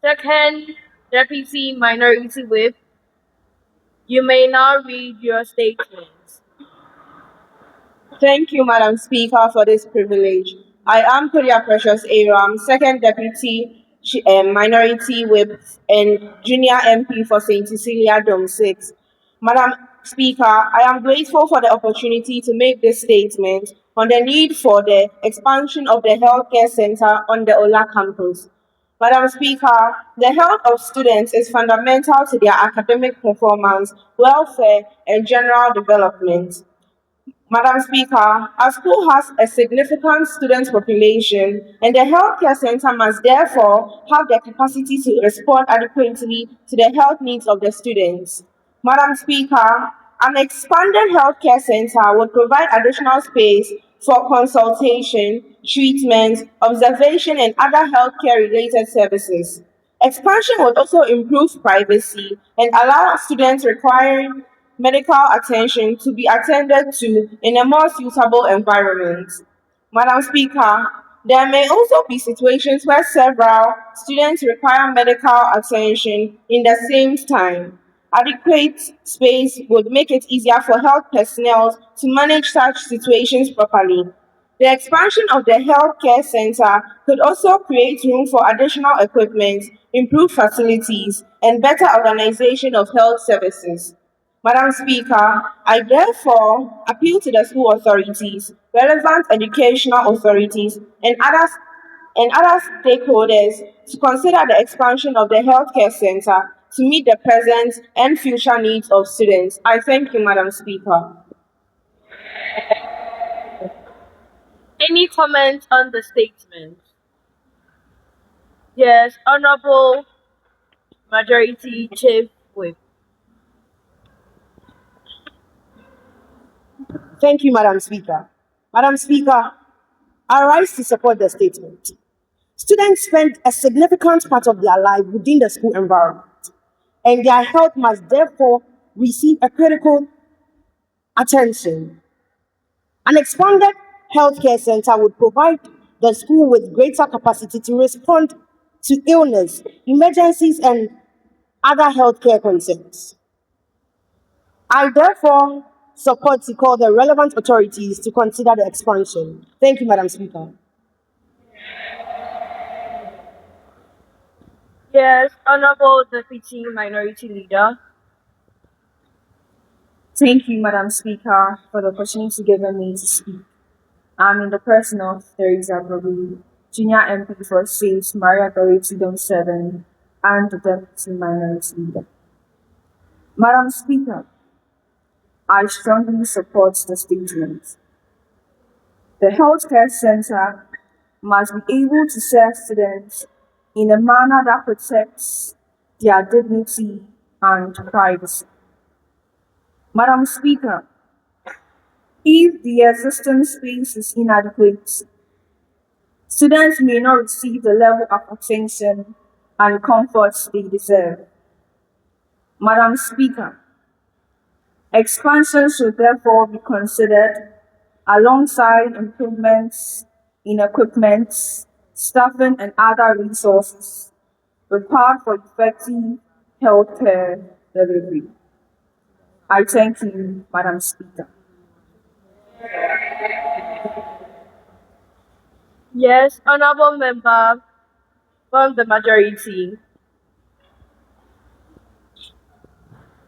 second Deputy Minority Whip, you may now read your statement. Thank you, Madam Speaker, for this privilege. I am Korea Precious Aram, Second Deputy Minority Whip and Junior MP for St. Cecilia Dome 6. Madam Speaker, I am grateful for the opportunity to make this statement on the need for the expansion of the healthcare center on the OLA campus. Madam Speaker, the health of students is fundamental to their academic performance, welfare, and general development. Madam Speaker, our school has a significant student population, and the healthcare center must therefore have the capacity to respond adequately to the health needs of the students. Madam Speaker, an expanded healthcare center would provide additional space for consultation, treatment, observation, and other healthcare-related services. Expansion would also improve privacy and allow students requiring medical attention to be attended to in a more suitable environment. Madam Speaker, there may also be situations where several students require medical attention in the same time. Adequate space would make it easier for health personnel to manage such situations properly. The expansion of the healthcare center could also create room for additional equipment, improved facilities, and better organization of health services. Madam Speaker, I therefore appeal to the school authorities, relevant educational authorities, and other stakeholders to consider the expansion of the healthcare center to meet the present and future needs of students. I thank you, Madam Speaker. Any comments on the statement? Yes, Honorable Majority Chief Whip. Thank you, Madam Speaker. Madam Speaker, I rise to support the statement. Students spend a significant part of their life within the school environment, and their health must therefore receive a critical attention. An expanded healthcare center would provide the school with greater capacity to respond to illness, emergencies, and other healthcare concerns. I therefore support to call the relevant authorities to consider the expansion. Thank you, Madam Speaker. Yes, Honorable Deputy Minority Leader. Thank you, Madam Speaker, for the opportunity given me to speak. I'm in the person of Teresa Broby, Junior MP for Saints Maria Goreti Dom 7, and the Deputy Minority Leader. Madam Speaker, I strongly support the statement. The healthcare center must be able to serve students in a manner that protects their dignity and privacy. Madam Speaker, if the existing space is inadequate, students may not receive the level of attention and comfort they deserve. Madam Speaker, expansion should therefore be considered alongside improvements in equipment, staffing, and other resources required for effective healthcare delivery. I thank you, Madam Speaker. Yes, Honorable Member from the majority.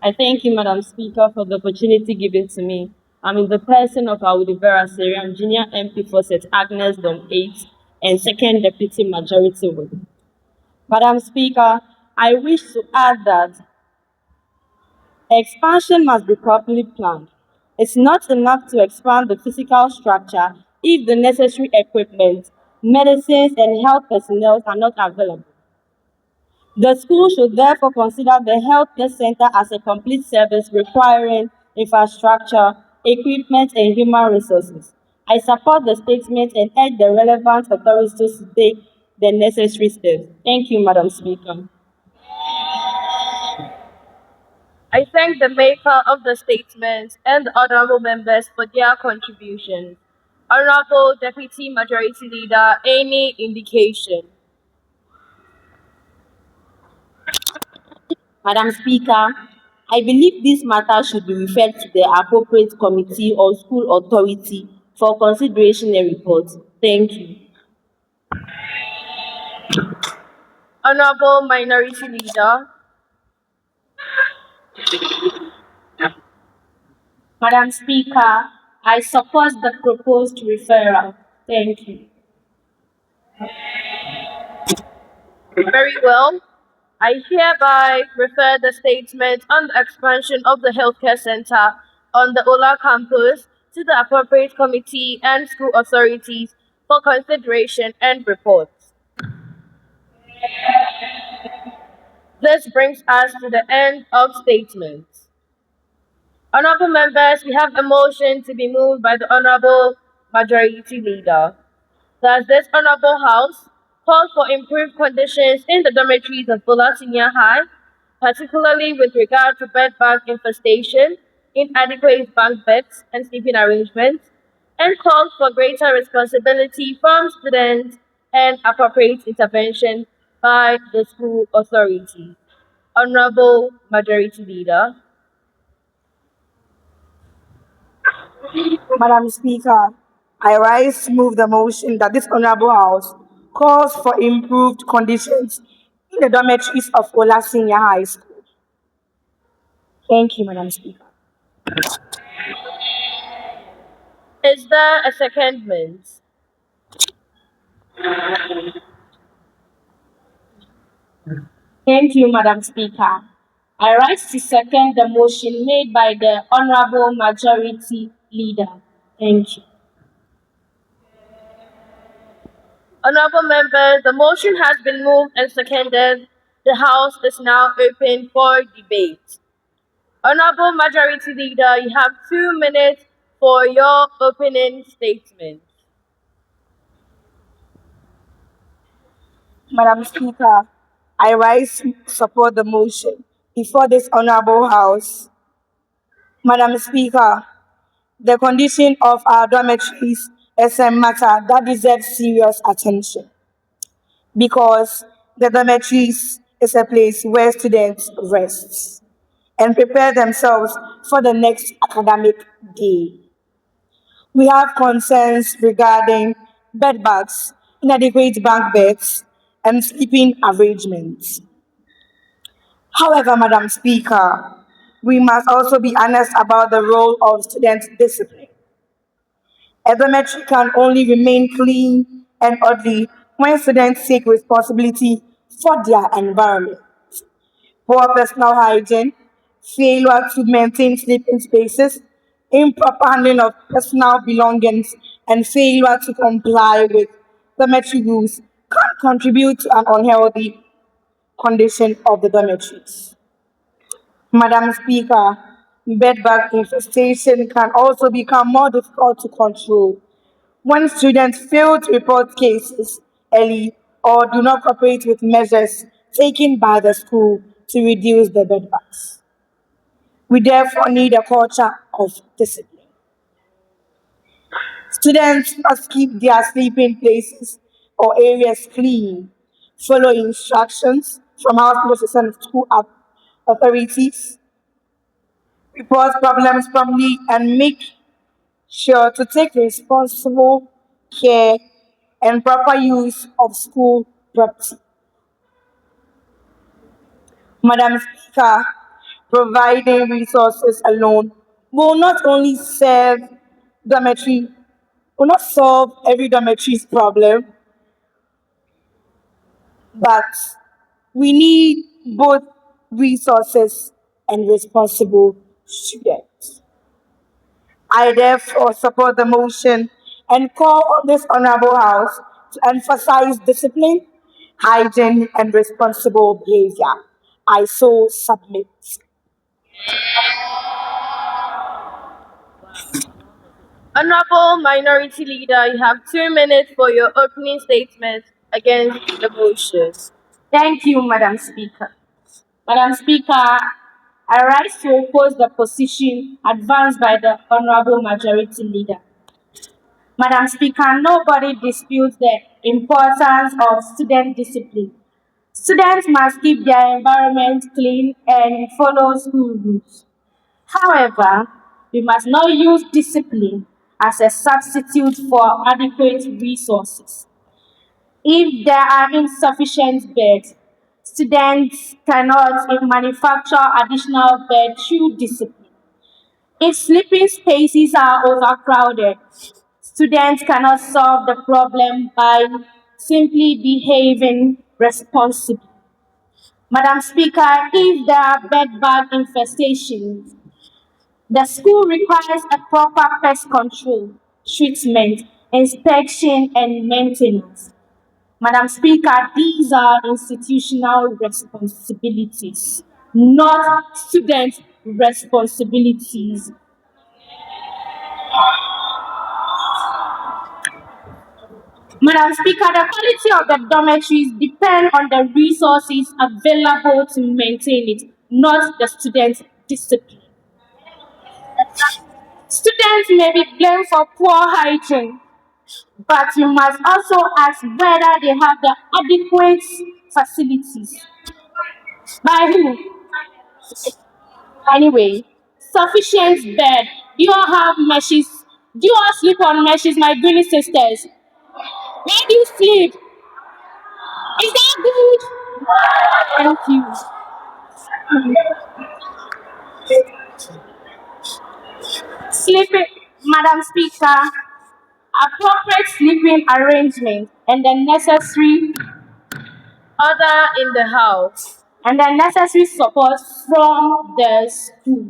I thank you, Madam Speaker, for the opportunity given to me. I'm in the person of Agordah Syrian Junior MP for St. Agnes Dom 8 and Second Deputy Majority Whip. Madam Speaker, I wish to add that expansion must be properly planned. It's not enough to expand the physical structure if the necessary equipment, medicines, and health personnel are not available. The school should therefore consider the healthcare center as a complete service requiring infrastructure, equipment, and human resources. I support the statement and urge the relevant authorities to take the necessary steps. Thank you, Madam Speaker. I thank the maker of the statement and the honorable members for their contributions. Honorable Deputy Majority Leader, any indication? Madam Speaker, I believe this matter should be referred to the appropriate committee or school authority for consideration and report. Thank you. Honorable Minority Leader. Madam Speaker, I support the proposed referral. Thank you. Very well. I hereby refer the statement on the expansion of the healthcare center on the OLA campus to the appropriate committee and school authorities for consideration and report. This brings us to the end of statements. Honorable members, we have a motion to be moved by the Honorable Majority Leader. Thus, this Honorable House calls for improved conditions in the dormitories of Bola Senior High, particularly with regard to bed bug infestation, inadequate bunk beds and sleeping arrangements, and calls for greater responsibility from students and appropriate intervention by the school authority. Honorable Majority Leader. Madam Speaker, I rise to move the motion that this Honorable House calls for improved conditions in the dormitories of Ola Senior High School. Thank you, Madam Speaker. Is there a secondment? Thank you, Madam Speaker. I rise to second the motion made by the Honorable Majority Leader. Thank you. Honorable members, the motion has been moved and seconded. The House is now open for debate. Honorable Majority Leader, you have 2 minutes for your opening statement. Madam Speaker, I rise to support the motion before this honorable House. Madam Speaker, the condition of our dormitories is a matter that deserves serious attention because the dormitories is a place where students rest and prepare themselves for the next academic day. We have concerns regarding bed bugs, inadequate bunk beds, and sleeping arrangements. However, Madam Speaker, we must also be honest about the role of student discipline. A dormitory can only remain clean and orderly when students take responsibility for their environment. Poor personal hygiene, failure to maintain sleeping spaces, improper handling of personal belongings, and failure to comply with dormitory rules can contribute to an unhealthy condition of the dormitories. Madam Speaker, bedbug infestation can also become more difficult to control when students fail to report cases early or do not cooperate with measures taken by the school to reduce the bedbugs. We therefore need a culture of discipline. Students must keep their sleeping places or areas clean, follow instructions from house nurses and school authorities, report problems promptly, and make sure to take responsible care and proper use of school property. Madam Speaker, providing resources alone will not only dormitory, will not solve every dormitory's problem, but we need both resources and responsible students. I therefore support the motion and call on this honorable House to emphasize discipline, hygiene, and responsible behavior. I so submit. Honorable Minority Leader, you have 2 minutes for your opening statement against the motion. Thank you, Madam Speaker. Madam Speaker, I rise to oppose the position advanced by the Honorable Majority Leader. Madam Speaker, nobody disputes the importance of student discipline. Students must keep their environment clean and follow school rules. However, we must not use discipline as a substitute for adequate resources. If there are insufficient beds, students cannot manufacture additional beds through discipline. If sleeping spaces are overcrowded, students cannot solve the problem by simply behaving responsibly. Madam Speaker, if there are bed bug infestations, the school requires a proper pest control, treatment, inspection, and maintenance. Madam Speaker, these are institutional responsibilities, not student responsibilities. Madam Speaker, the quality of the dormitories depend on the resources available to maintain it, not the students' discipline. Students may be blamed for poor hygiene, but we must also ask whether they have the adequate facilities. By who? Anyway, sufficient bed. Do you all have meshes? Do you all sleep on meshes, my goodness sisters? Where do you sleep? Is that good? Thank you. Sleeping, Madam Speaker, appropriate sleeping arrangement and the necessary Order in the House. and the necessary support from the school.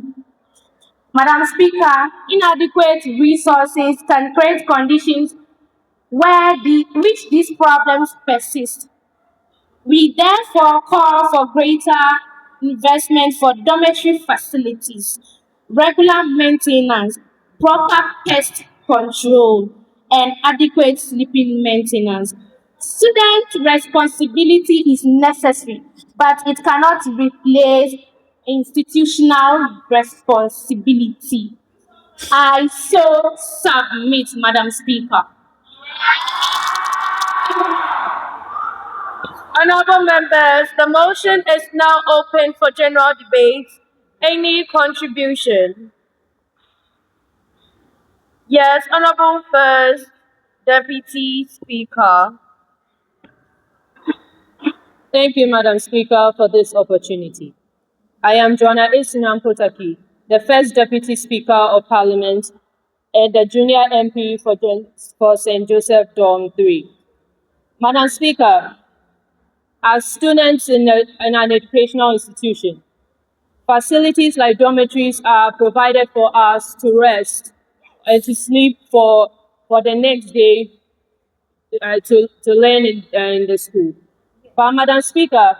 Madam Speaker, inadequate resources can create conditions which these problems persist. We therefore call for greater investment for dormitory facilities, regular maintenance, proper pest control, and adequate sleeping maintenance. Student responsibility is necessary, but it cannot replace institutional responsibility. I so submit, Madam Speaker. Honorable members, the motion is now open for general debate. Any contribution? Yes, Honorable First Deputy Speaker. Thank you, Madam Speaker, for this opportunity. I am Joanna Esinam Potaki, the First Deputy Speaker of Parliament and the Junior MP for St. Joseph Dorm 3. Madam Speaker, as students in an educational institution, facilities like dormitories are provided for us to rest and to sleep for the next day to learn in the school. But Madam Speaker,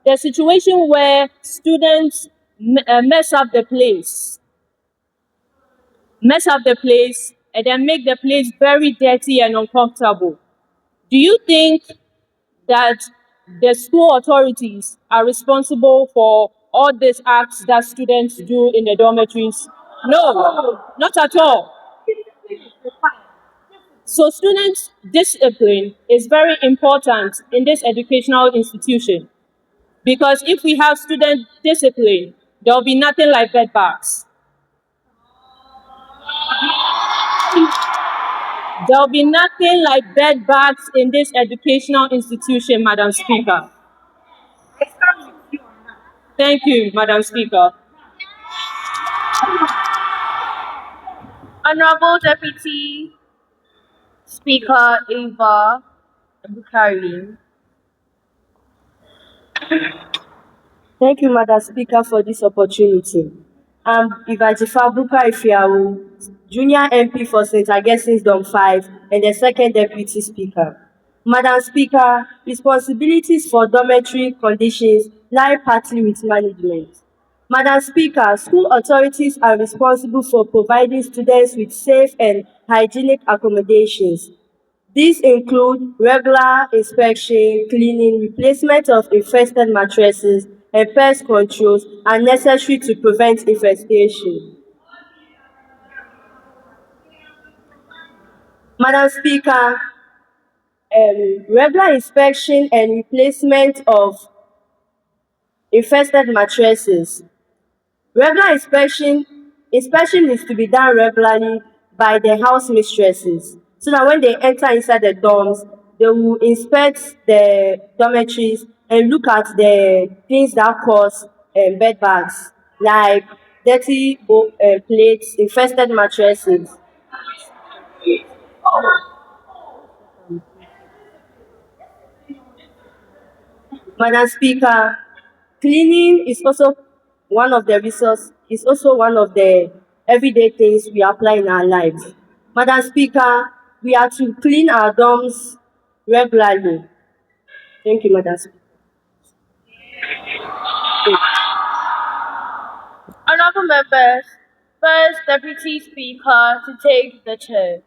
the situation where students mess up the place, and then make the place very dirty and uncomfortable. Do you think that the school authorities are responsible for all these acts that students do in the dormitories? No, not at all. So students' discipline is very important in this educational institution, because if we have student discipline, there will be nothing like bed bugs. There will be nothing like bed bugs in this educational institution, Madam Speaker. Thank you, Madam Speaker. Honorable Deputy Speaker Eva Bukari. Thank you, Madam Speaker, for this opportunity. I'm Ivajifa Bukari, Junior MP for St. Augustine's Dorm 5 and the second Deputy Speaker. Madam Speaker, responsibilities for dormitory conditions lie partly with management. Madam Speaker, school authorities are responsible for providing students with safe and hygienic accommodations. These include regular inspection, cleaning, replacement of infested mattresses, and pest controls are necessary to prevent infestation. Madam Speaker, regular inspection and replacement of infested mattresses. Regular inspection is to be done regularly by the house mistresses, so that when they enter inside the dorms, they will inspect the dormitories and look at the things that cause bed bugs, like dirty plates, infested mattresses. Madam Speaker, cleaning is also one of the everyday things we apply in our lives. Madam Speaker, we are to clean our dorms regularly. Thank you, Madam Speaker. Honorable members, First Deputy Speaker to take the chair.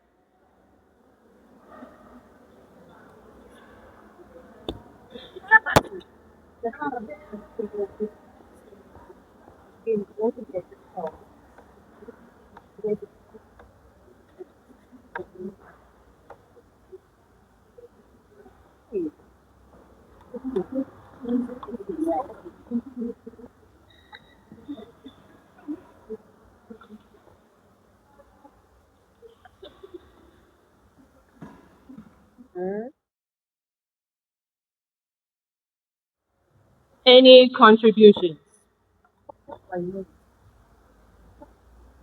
Any contributions?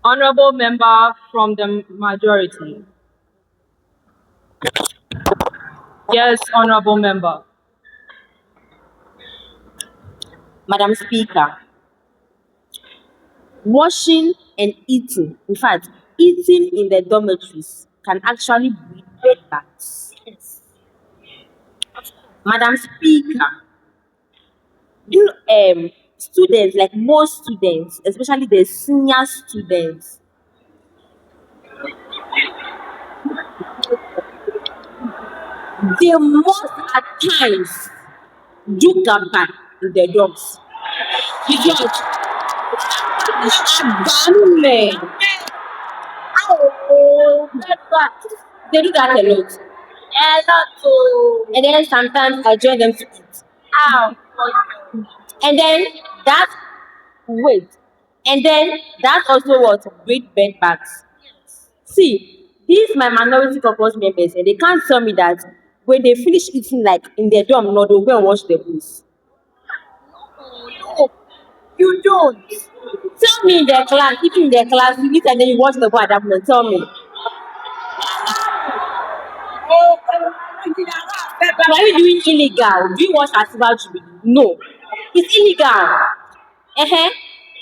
Honorable member from the majority. Yes, honorable member. Madam Speaker, washing and eating, in fact, eating in the dormitories can actually breed bed bugs. Madam Speaker, students, like most students, especially the senior students, they must at times do gaba in their dogs. Because they do that a lot. And then sometimes I join them to eat. And then that wait. And then that also what breed bed bugs. See, these my minority caucus members, and they can't tell me that when they finish eating, like in their dorm, no, they'll go and wash their boots. No, you don't. Tell me in their class, if in their class you eat and then you wash the bowl at that moment, tell me. Are you doing illegal? Do you wash as well? No. It's illegal.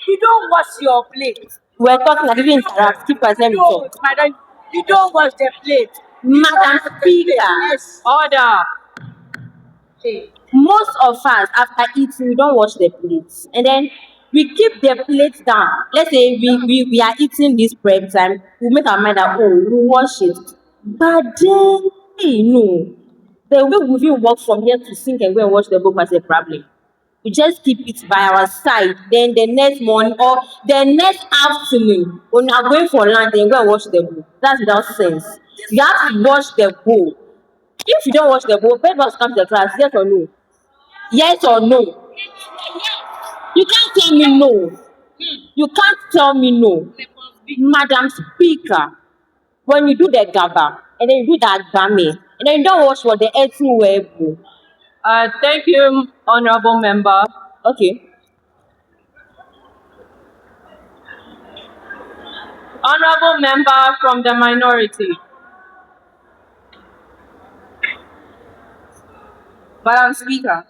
You don't wash your plate. We're talking, I didn't interact. Keep us, let me talk. Madam, you don't wash the plate. Madam Speaker, order. Most of us, after eating, we don't wash the plates. And then we keep the plates down. Let's say we are eating this prep time, we make our mind that, oh, we wash it. But then, hey, no. The way we even walk from here to sink and go and wash the book was a problem. We just keep it by our side. Then the next morning or the next afternoon, when we are going for lunch, then go and wash the bowl. That's without sense. You have to wash the bowl. If you don't wash the bowl, bed bugs come to the class, yes or no? Yes or no? You can't tell me no. You can't tell me no. Madam Speaker, when you do the gaba, and then you do that gami, and then you don't wash what the earthen web. Thank you, Honorable Member. Okay. Honorable Member from the minority. Madam Speaker,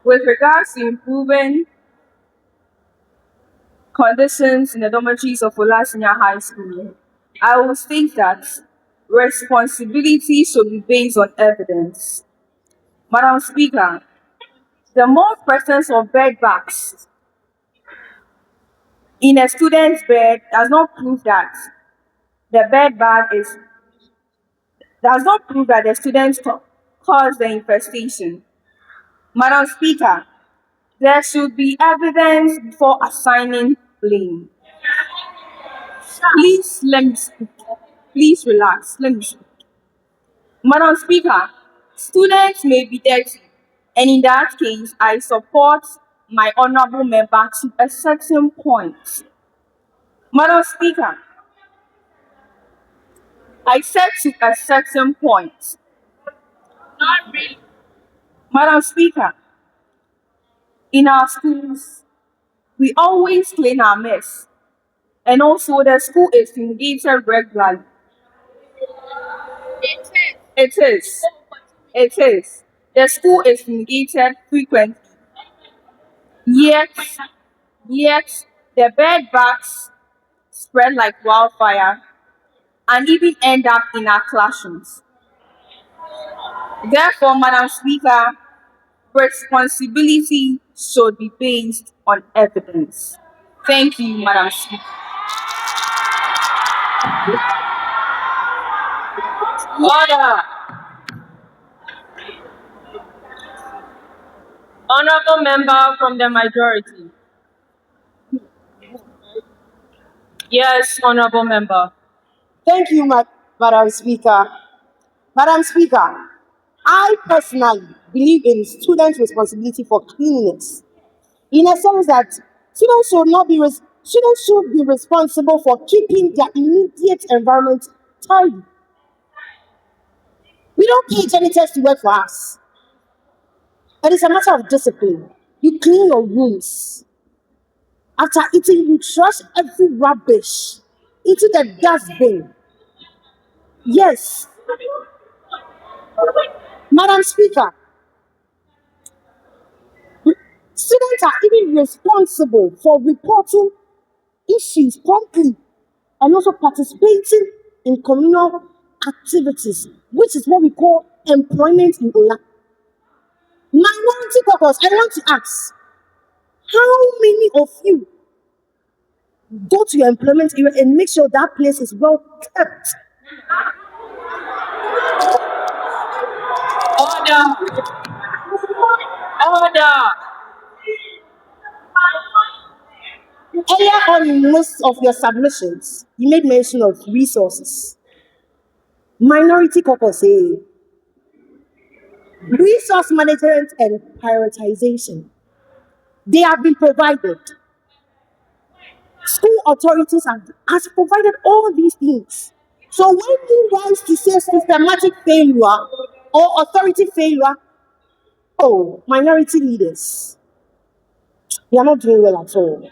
with regards to improving conditions in the dormitories of OLA Senior High School, I will state that responsibility should be based on evidence. Madam Speaker, the more presence of bed bugs in a student's bed does not prove that the student caused the infestation. Madam Speaker, there should be evidence before assigning blame. Please let me speak. Please relax. Let me speak. Madam Speaker, students may be dirty, and in that case, I support my honorable member to a certain point. Madam Speaker, I said to a certain point. Not really. Madam Speaker, in our schools, we always clean our mess, and also the school is fumigated regularly. It is. It is. The school is fumigated frequently. Yet the bed bugs spread like wildfire and even end up in our classrooms. Therefore, Madam Speaker, responsibility should be based on evidence. Thank you, Madam Speaker. Order. Honorable Member from the majority. Yes, Honorable Member. Thank you, Madam Speaker. Madam Speaker, I personally believe in student responsibility for cleanliness, in a sense that students should be responsible for keeping their immediate environment tidy. We don't pay janitors to work for us. It is a matter of discipline. You clean your rooms. After eating, you trash every rubbish into the dustbin. Yes. Madam Speaker, student students are even responsible for reporting issues promptly and also participating in communal activities, which is what we call employment in OLA. Minority caucus, I want to ask, how many of you go to your employment area and make sure that place is well kept? Order! Order! Earlier on in most of your submissions, you made mention of resources. Minority caucus, resource management and prioritization. They have been provided. School authorities has provided all these things. So when you want to say systematic failure or authority failure, oh, minority leaders, they are not doing well at all.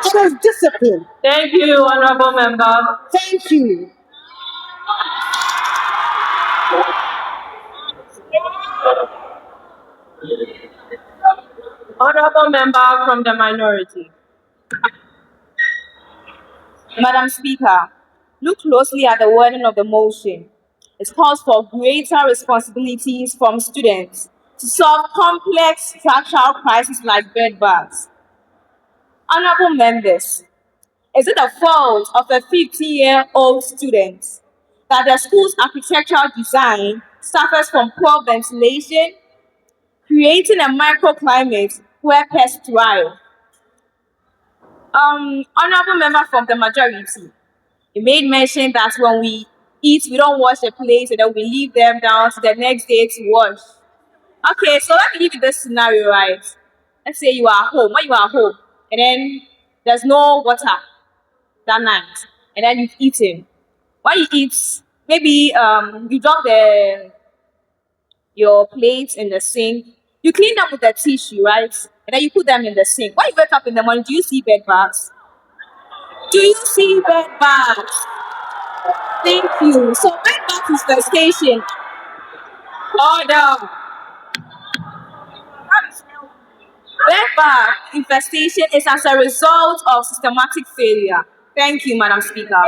It is discipline. Thank you, Honorable Member. Thank you. Honorable Member from the minority. Madam Speaker, look closely at the wording of the motion. It calls for greater responsibilities from students to solve complex structural crises like bed bugs. Honorable members, is it the fault of a 50-year-old student that the school's architectural design suffers from poor ventilation, creating a microclimate where pests thrive? Honorable member from the majority, you made mention that when we eat, we don't wash the plates and then we leave them down to the next day to wash. Okay, so let me give you this scenario, right? Let's say you are home, when you are home, and then there's no water that night, and then you've eaten. When you eat, maybe you drop your plates in the sink, you clean them with the tissue, right? And then you put them in the sink. When you wake up in the morning, do you see bed bugs? Do you see bed bugs? Thank you. So bed bug infestation. Order. Bed bug infestation is as a result of systematic failure. Thank you, Madam Speaker.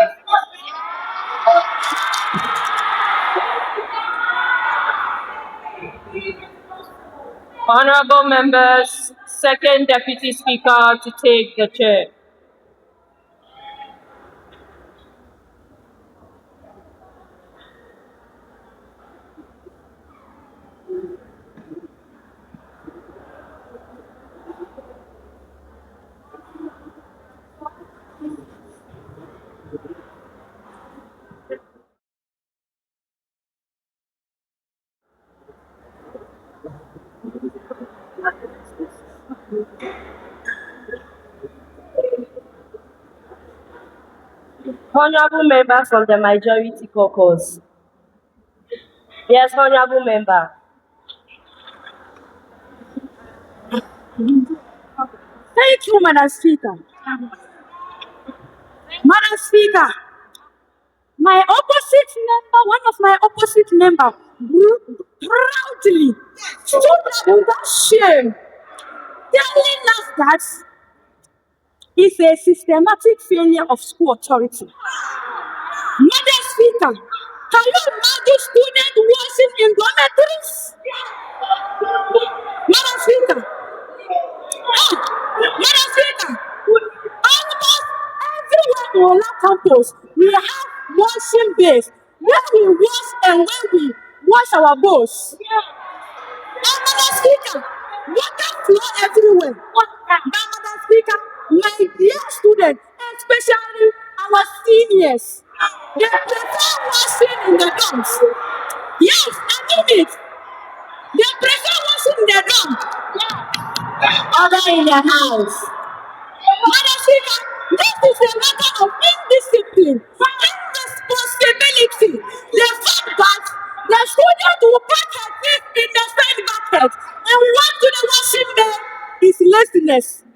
Honorable members, second Deputy Speaker to take the chair. Honorable member from the majority caucus. Yes, honorable member. Thank you, Madam Speaker. Madam Speaker, one of my opposite member, proudly stood up without shame, telling us that it's a systematic failure of school authority. Madam Speaker, can you imagine students washing in dormitories? Madam Speaker, Madam Speaker, almost everywhere in Ola campus, we have washing bays where we wash and when we wash our bowls. And Madam Speaker, water flow everywhere. But Madam Speaker, my dear students, especially our seniors, they prefer washing in the dorms. Yes, I mean it. They prefer washing in the dorm. Other in the house. Madam Speaker, this is a matter of indiscipline, irresponsibility. The fact that the student will put her feet in the side bucket and walk to the washing bay is laziness.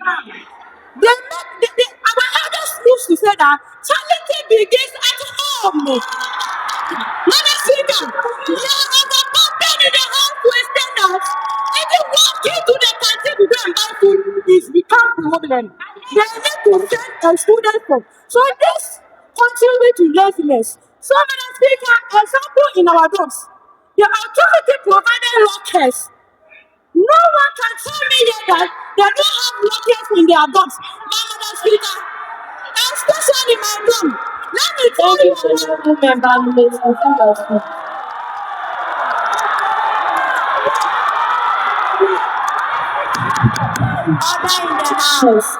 Our elders used to say that charity begins at home. Madam Speaker, you are overburdened in the house to a standard. If you walk into the canteen to go and problem. They need to send a student home. So this contributes to laziness. So, Madam Speaker, example in our dogs, the authority provided lockers. No one can tell me here that they don't have lockers in their dogs. But, Madam Speaker, especially my dog, let me tell you. Honorable Member, Ms. Ofunwa. Order in the house.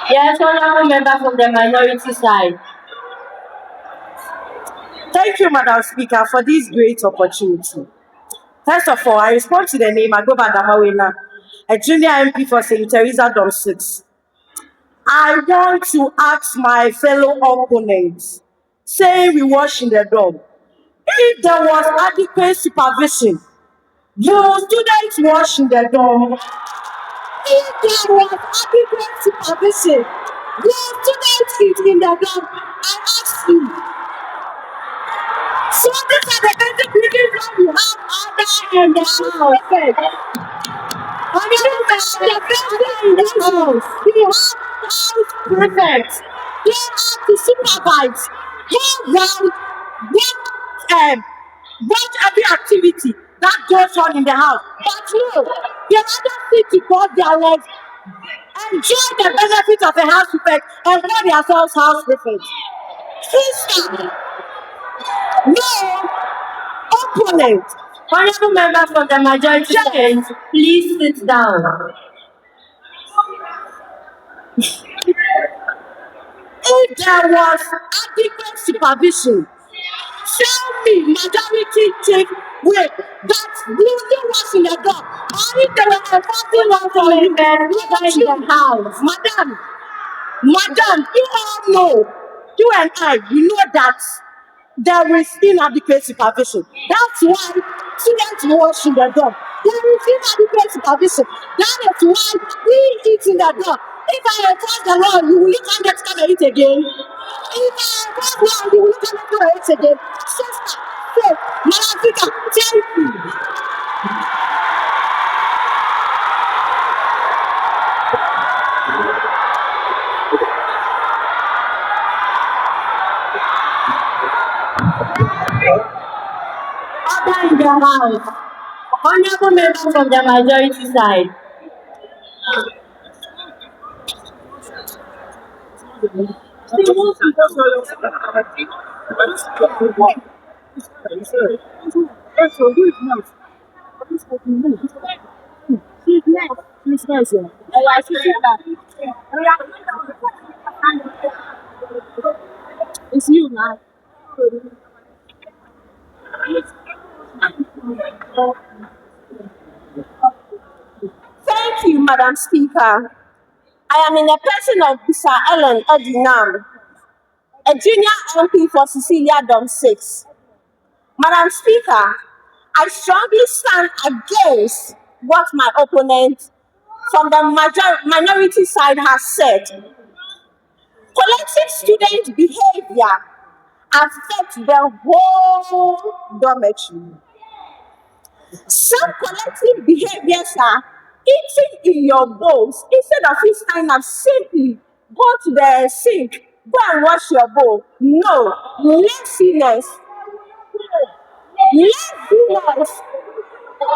Yes, honorable member from the minority side. Thank you, Madam Speaker, for this great opportunity. First of all, I respond to the name Agordah Damawena, a junior MP for St. Teresa Dom 6. I want to ask my fellow opponents, saying we wash in the dog, if there was adequate supervision, will students wash in the dog? If there was adequate supervision, will students eat in the dog? I ask you. So these are the basic reasons why we have order in the house. The president in this house, we have house prefects. They are to supervise, go round, watch every activity that goes on in the house. But no, they rather sit to cross their legs, enjoy the benefits of a house prefect, and call themselves house prefects. Sister, no opponent. Honorable member from the majority side, please sit down. If there was adequate supervision, tell me, majority take way that building was in the door, or if they were enforcing law for in the house. Madam, you all know, you and I, we know that there is inadequate supervision. That's why students wash in the door. There is inadequate supervision. That is why we eat in the door. If I enforce the law, you will look at next time and eat again. If I enforce the law, you will look at next time and eat again. Sister, so, Madam Speaker, thank you. Order in the house. Honorable member from the majority side. It's you, man. Thank you, Madam Speaker. I am in the person of Mr. Ellen Edinam, a junior MP for Cecilia Dom 6. Madam Speaker, I strongly stand against what my opponent from the minority side has said. Collective student behavior affects the whole dormitory. Some collective behaviors are eating in your bowls. Instead of you standing up, simply go to the sink, go and wash your bowl. No, laziness. Laziness.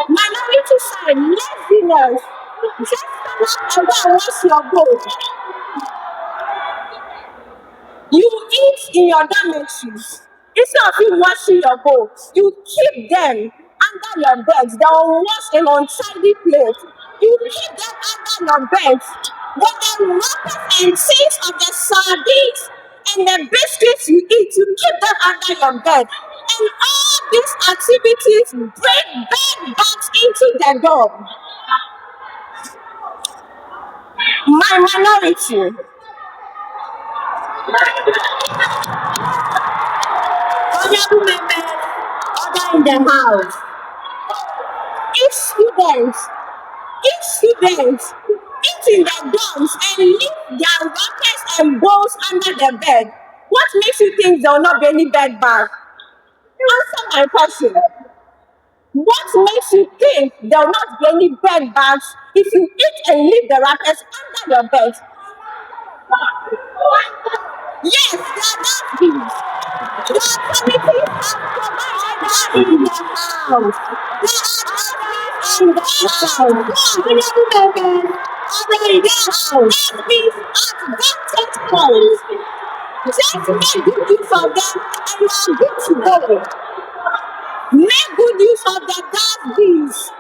Minority side, laziness. Just stand up and go and wash your bowl. You eat in your dormitories. Instead of you washing your bowl, you keep them under your beds. They will wash in untidy place. You keep them under your beds. But the wrappers and tins of the sardines and the biscuits you eat, you keep them under your bed. And all these activities bring bed bugs into the dog. My minority. Honorable members, order in the house. If students eat in their dorms and leave their wrappers and bowls under the bed, what makes you think there will not be any bed bug? Answer my question. What makes you think there will not be any bed bugs if you eat and leave the wrappers under your bed? Yes, there are dustbins. The authorities have provided in the house. There are dustbins in the house. Honorable members, in the house. Dustbins at vantage points. Just make good use of them and you are good to go. Make good use of the dustbins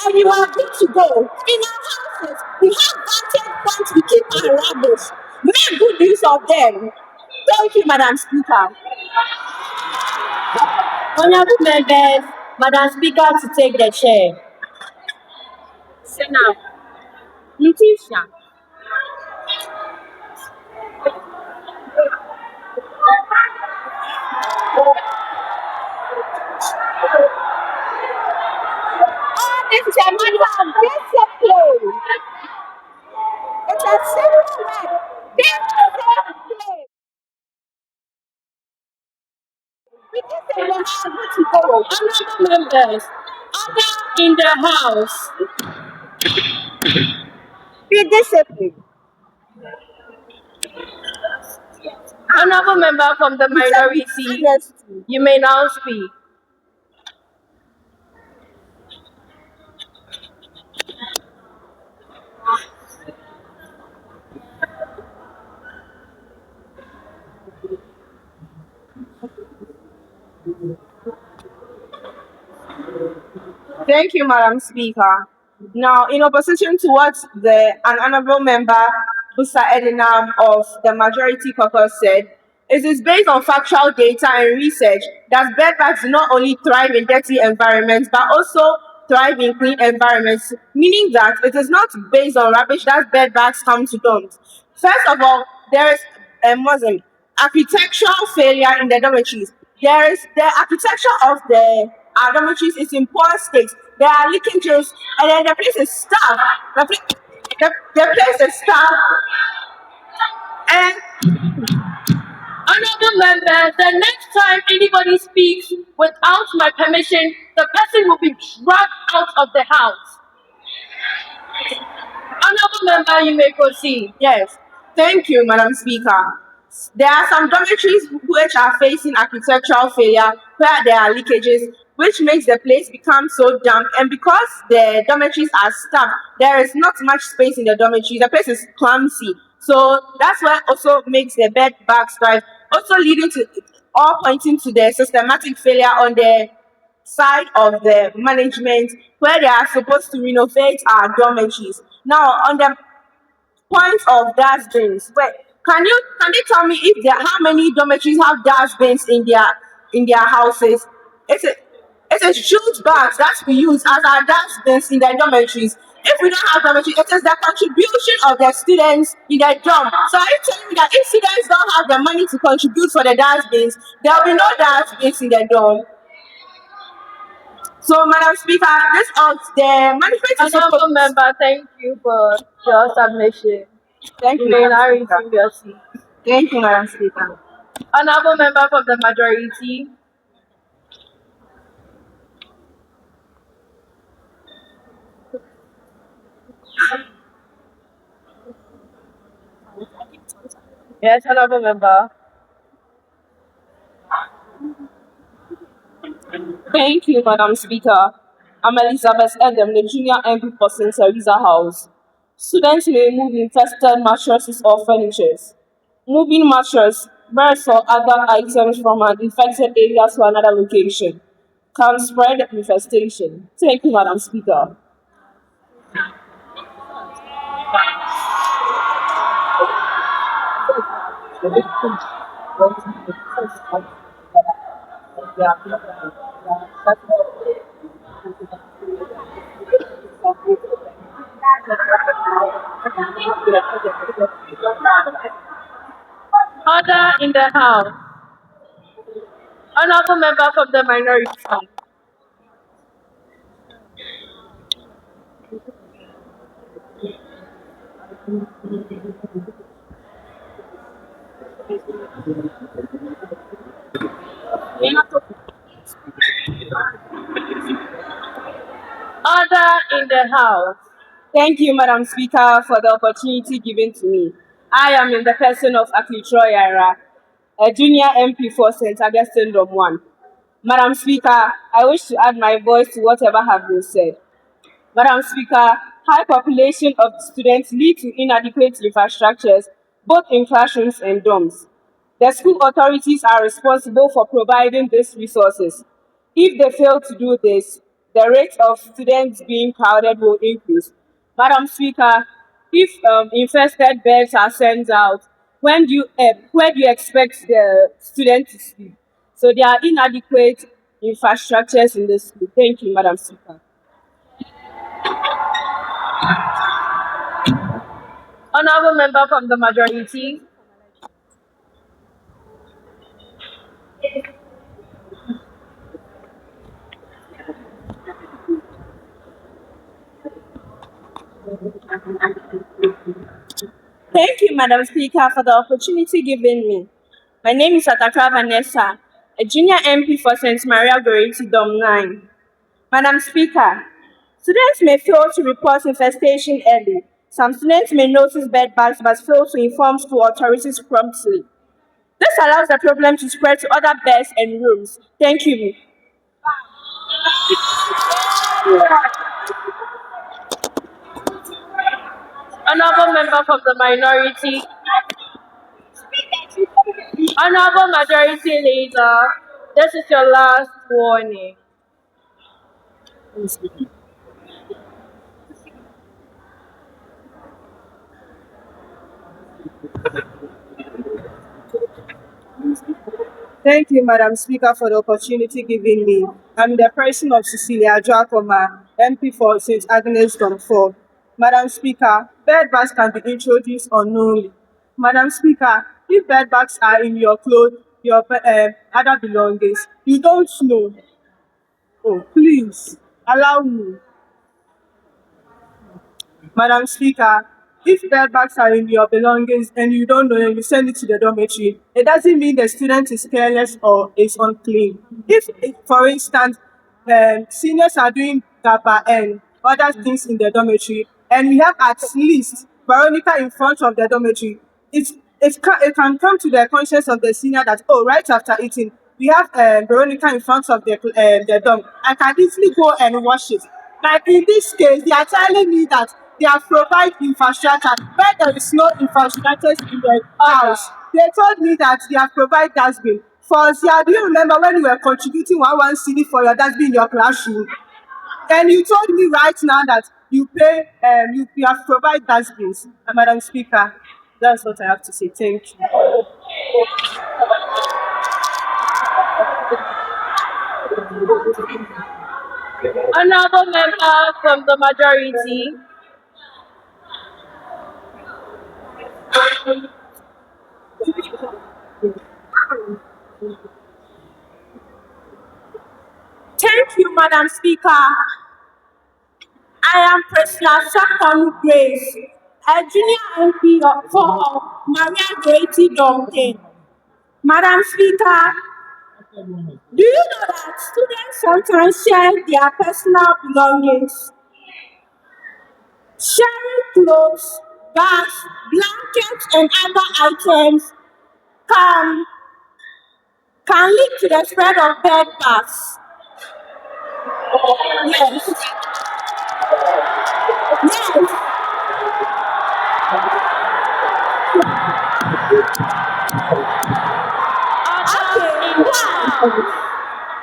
and you are good to go. In our houses, we have vantage points to keep our rubbish. Make good use of them. Thank you, Madam Speaker. Honorable members, Madam Speaker to take the chair. Senna, Letitia. This is a matter of discipline. It's a simple word. Discipline. With discipline, we are good to go. Honorable members, order in the house. Be disciplined. Honorable member from the minority, you may now speak. Thank you, Madam Speaker. Now, in opposition to what an honorable member, Busa Edinam of the Majority Caucus said, it is based on factual data and research that bedbugs do not only thrive in dirty environments, but also thrive in clean environments, meaning that it is not based on rubbish that bedbugs come to dump. First of all, there is a Muslim architectural failure in the dormitories. There is the architecture of the dormitories is in poor state. There are leakages, and then the place is stuck. The place is stuck, and Honorable members, the next time anybody speaks without my permission, the person will be dragged out of the house. Honorable member, you may proceed. yes, thank you, Madam Speaker. There are some dormitories which are facing architectural failure where there are leakages, which makes the place become so damp. And because the dormitories are stuck, there is not much space in the dormitories. The place is clumsy. So that's what also makes the bed bugs thrive, also leading to all pointing to the systematic failure on the side of the management where they are supposed to renovate our dormitories. Now, on the point of dustbins, but can you tell me if there how many dormitories have dustbins in their houses? It's a huge bags that we use as our dustbins in the dormitories. If we don't have dormitories, it is the contribution of the students in the dorm. So are you telling me that if students don't have the money to contribute for the dustbins, there will be no dustbins in the dorm? So, Madam Speaker, this the management is Honorable member, thank you for your submission. Thank you, You may now Madam Speaker. resume your seat. Thank you, Madam Speaker. Honorable member from the majority, yes, honorable member. Thank you, Madam Speaker. I'm Elizabeth Edem, the junior MP for St. Teresa House. Students may move infested mattresses or furniture. Moving mattress, beds or other items from an infected area to another location can spread infestation. Thank you, Madam Speaker. Order in the house. Honorable member from the minority. Order in the House. Thank you, Madam Speaker, for the opportunity given to me. I am in the person of Aklitroy Yara, a junior MP for St. Augustine Dom 1. Madam Speaker, I wish to add my voice to whatever has been said. Madam Speaker, high population of students lead to inadequate infrastructures, both in classrooms and dorms. The school authorities are responsible for providing these resources. If they fail to do this, the rate of students being crowded will increase. Madam Speaker, if infested beds are sent out, where do you expect the students to sleep? So there are inadequate infrastructures in the school. Thank you, Madam Speaker. Honorable member from the majority. Thank you, Madam Speaker, for the opportunity given me. My name is Atakra Vanessa, a junior MP for St. Maria Goretti Dom 9. Madam Speaker, students may fail to report infestation early. Some students may notice bed bugs but fail to inform school authorities promptly. This allows the problem to spread to other beds and rooms. Thank you. Honorable member from the minority. Honorable majority leader, this is your last warning. Thank you, Madam Speaker, for the opportunity given me. I'm the person of Cecilia Joakoma, MP for St. Agnes Dom 4. Madam Speaker, bed bugs can be introduced unknowingly. Madam Speaker, if bed bugs are in your clothes, your other belongings, you don't know. Oh, please, allow me. Madam Speaker, if bed bags are in your belongings and you don't know and you send it to the dormitory, it doesn't mean the student is careless or is unclean. If, for instance, seniors are doing GABA and other things in the dormitory, and we have at least Veronica in front of the dormitory, it can come to the conscience of the senior that, oh, right after eating, we have Veronica in front of the dorm. I can easily go and wash it. Like in this case, they are telling me that they have provided infrastructure where there is no infrastructure in the house. They told me that they have provided dustbin. For Zia, do you remember when you were contributing one CD for your dustbin in your classroom? And you told me right now that you pay, you have provided dustbins. Madam Speaker, that's what I have to say. Thank you. Honorable member from the majority. Thank you, Madam Speaker. I am Priscilla Shakon Grace, a junior MP for Maria Goretti Dom 10. Madam Speaker, do you know that students sometimes share their personal belongings? Sharing clothes, bags, blankets, and other items can lead to the spread of bed bugs. Yes. Yes. Okay, wow.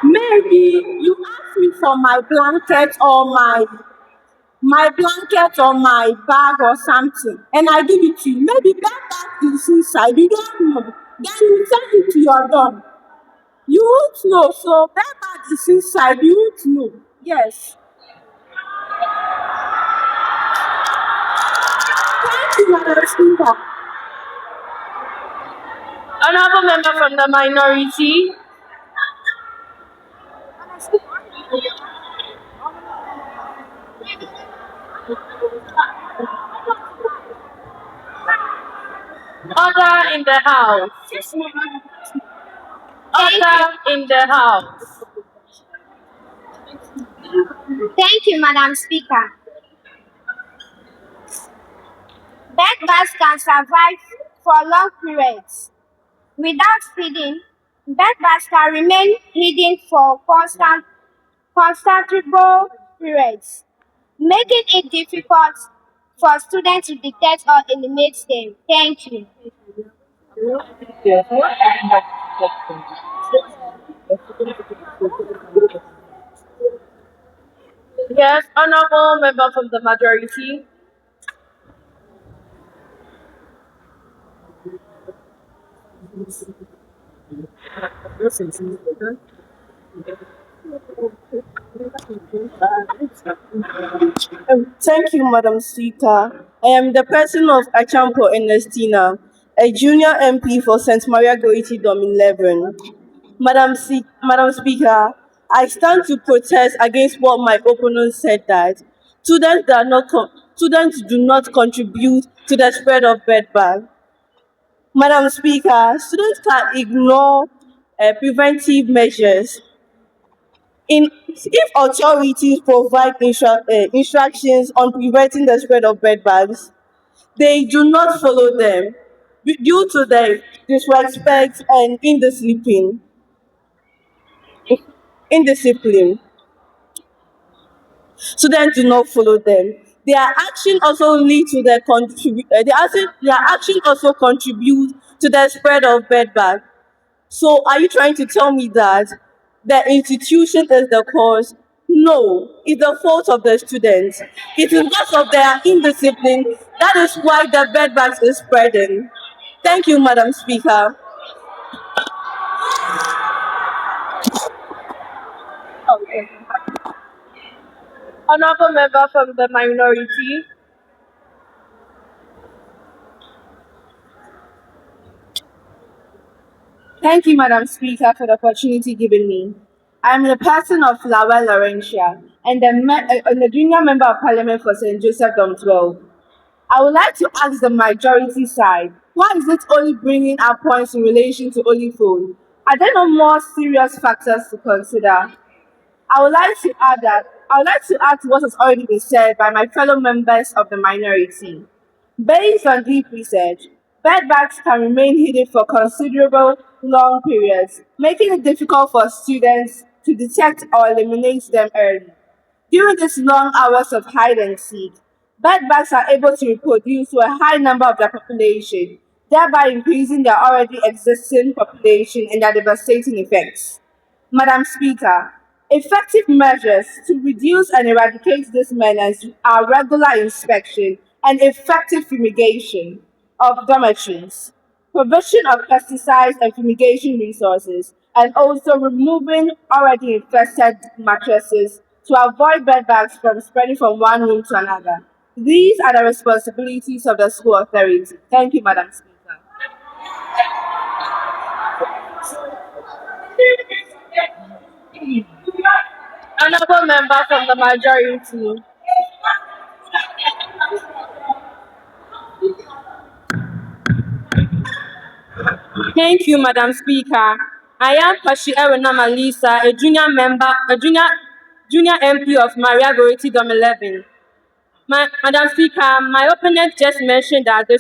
Maybe you ask me for my blanket or my blanket or my bag or something, and I give it to you. Maybe that bag is inside, you don't know. Then you send it to your dorm. You won't know, so that bag is inside, you won't know. Yes. Thank you, Madam Speaker. Honorable member from the minority. Order in the House. Order in the House. Thank you, Madam Speaker. Bedbugs can survive for long periods. Without feeding, bedbugs can remain hidden for considerable periods, making it difficult for students to detect or eliminate them. Thank you. Yes, honorable member from the majority. Thank you, Madam Speaker. I am the person of Achampo Ernestina, a junior MP for St. Maria Goiti Dom 11. Madam Speaker, I stand to protest against what my opponent said that students do not contribute to the spread of bedbug. Madam Speaker, students can ignore preventive measures if authorities provide instructions on preventing the spread of bedbugs, they do not follow them due to their disrespect and indiscipline. Students do not follow them. Their action also lead to their action also contribute to the spread of bedbugs. So are you trying to tell me that the institution is the cause? No, it's the fault of the students. It is because of their indiscipline. That is why the bedbugs is spreading. Thank you, Madam Speaker. Okay. Honorable member from the minority. Thank you, Madam Speaker, for the opportunity given me. I am the person of Lawel Laurentia and the junior member of parliament for St. Joseph Dom 12. I would like to ask the majority side, why is it only bringing up points in relation to only food? Are there no more serious factors to consider? I would like to add to what has already been said by my fellow members of the minority. Based on deep research, bedbugs can remain hidden for considerable long periods, making it difficult for students to detect or eliminate them early. During these long hours of hide and seek, bedbugs are able to reproduce to a high number of their population, thereby increasing their already existing population and their devastating effects. Madam Speaker, effective measures to reduce and eradicate this menace are regular inspection and effective fumigation of dormitories, provision of pesticides and fumigation resources, and also removing already infested mattresses to avoid bedbugs from spreading from one room to another. These are the responsibilities of the school authority. Thank you, Madam Speaker. Honorable member from the majority. Thank you, Madam Speaker. I am Pashiera Malisa, junior MP of Maria Goriti Dom 11. Madam Speaker, my opponent just mentioned that the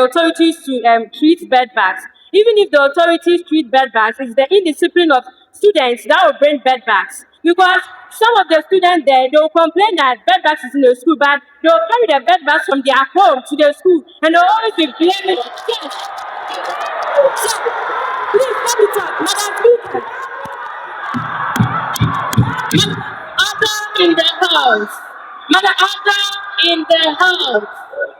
authorities to treat bedbugs. Even if the authorities treat bedbugs, it's the indiscipline of students that will bring bedbugs. Because some of the students there, they will complain that bedbugs is in the school, but they will carry the bedbugs from their home to the school, and they will always be blaming. Yes. So, please let me talk, Madam Speaker. Order in the house. Order in the house.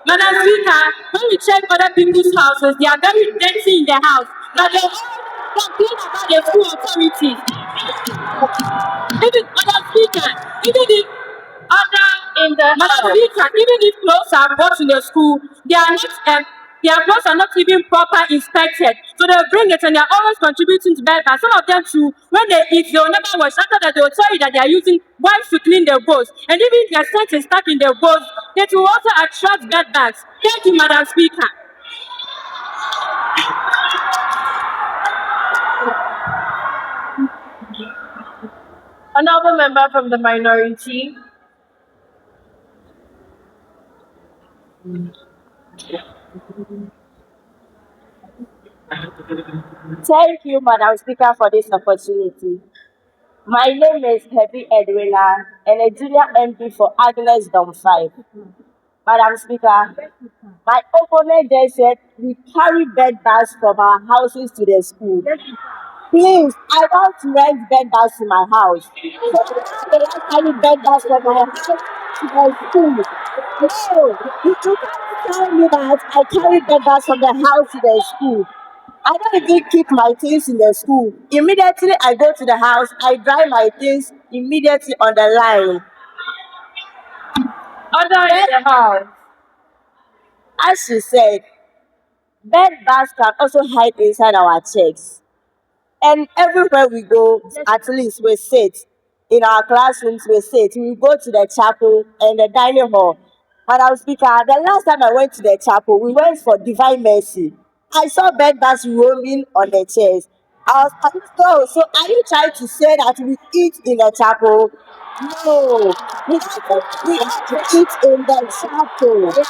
Madam Speaker, when we check other people's houses, they are very dirty in the house, but they all complain about the school authorities. Madam Speaker, even if even if clothes are bought in the school, their clothes are not even proper inspected. So they'll bring it and they're always contributing to bed. But some of them too, when they eat, they'll never wash. After that, they'll tell you that they are using wipes to clean their bowls. And even if their scent is stuck in their bowls, that will also attract bed bags. Thank you, Madam Speaker. Honorable member from the minority. Thank you, Madam Speaker, for this opportunity. My name is Heavy Edwina, and a junior MP for Agnes Dom 5. Madam Speaker, my opponent just said we carry bed bags from our houses to the school. Please, I want to rent bed bags to my house. So can I carry bed bags from my house to the school? No, you can't tell me that I carry bed bags from the house to the school. I don't even keep my things in the school. Immediately I go to the house, I dry my things immediately on the line. Order in the house. As she said, bed bags can also hide inside our checks. And everywhere we go, at least we sit. In our classrooms, we sit. We go to the chapel and the dining hall. Madam Speaker, the last time I went to the chapel, we went for Divine Mercy. I saw bed bags roaming on the chairs. I was like, so are you trying to say that we eat in the chapel? No, we have to eat in the chapel. Okay,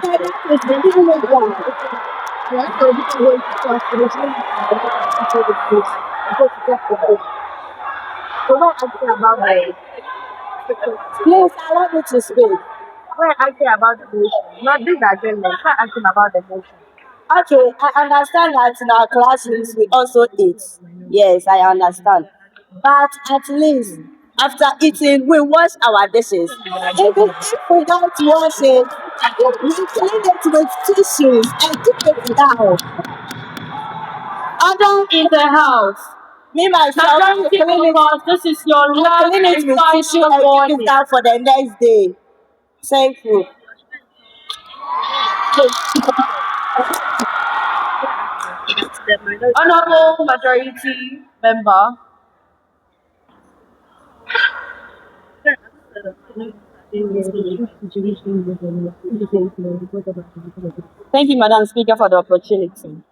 that is the only one. Please allow me to speak. We're asking about the motion, not this agreement. We're asking about the motion. Okay, I understand that in our classrooms we also eat. Yes, I understand. But at least after eating, we wash our dishes. Even if we don't wash it, we clean it with tissues and keep it down. Order in the house. Me myself, Majority clean because this is your I last clean it and with tissue final and keep warning. it down for the next day. Thank you. Honorable majority member. Thank you, Madam Speaker, for the opportunity.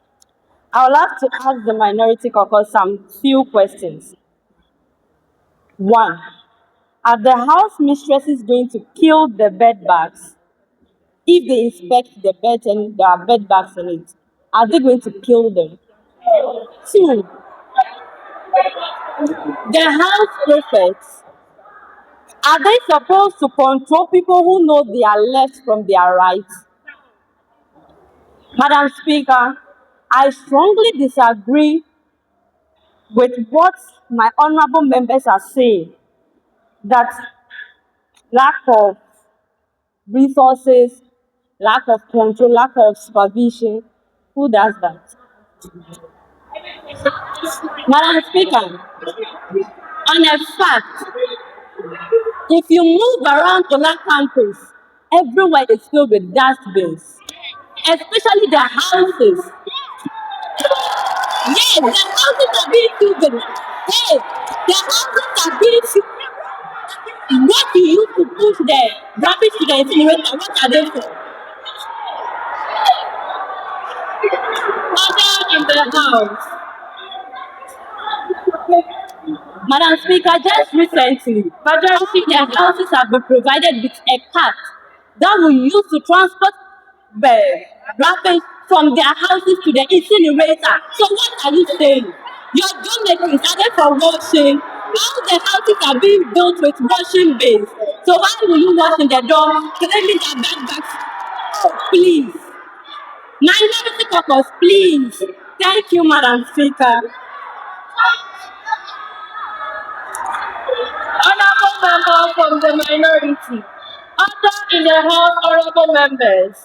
I would like to ask the minority caucus some few questions. One, are the house mistresses going to kill the bed bugs? If they inspect the bed and there are bed bugs in it, are they going to kill them? Two, the house prefects, are they supposed to control people who know their left from their right? Madam Speaker, I strongly disagree with what my honorable members are saying, that lack of resources, lack of control, lack of supervision. Who does that? Madam Speaker, on a fact, if you move around Ola campus, everywhere is filled with dustbins, especially the houses. Yes, the houses are being filled with. Hey, the houses are being filled. What do you to push the rubbish to the incinerator? What are they for? Order in the house. Madam Speaker, just recently, majority of the houses have been provided with a cart that will use to transport the rubbish from their houses to the incinerator. So what are you saying? Your dormitories are there for washing. All the houses are being built with washing bins. So why will you wash in the door, cleaning their bed bags? Oh, please. Minority caucus, please. Thank you, Madam Speaker. Honorable member from the minority. Order in the house, honorable members.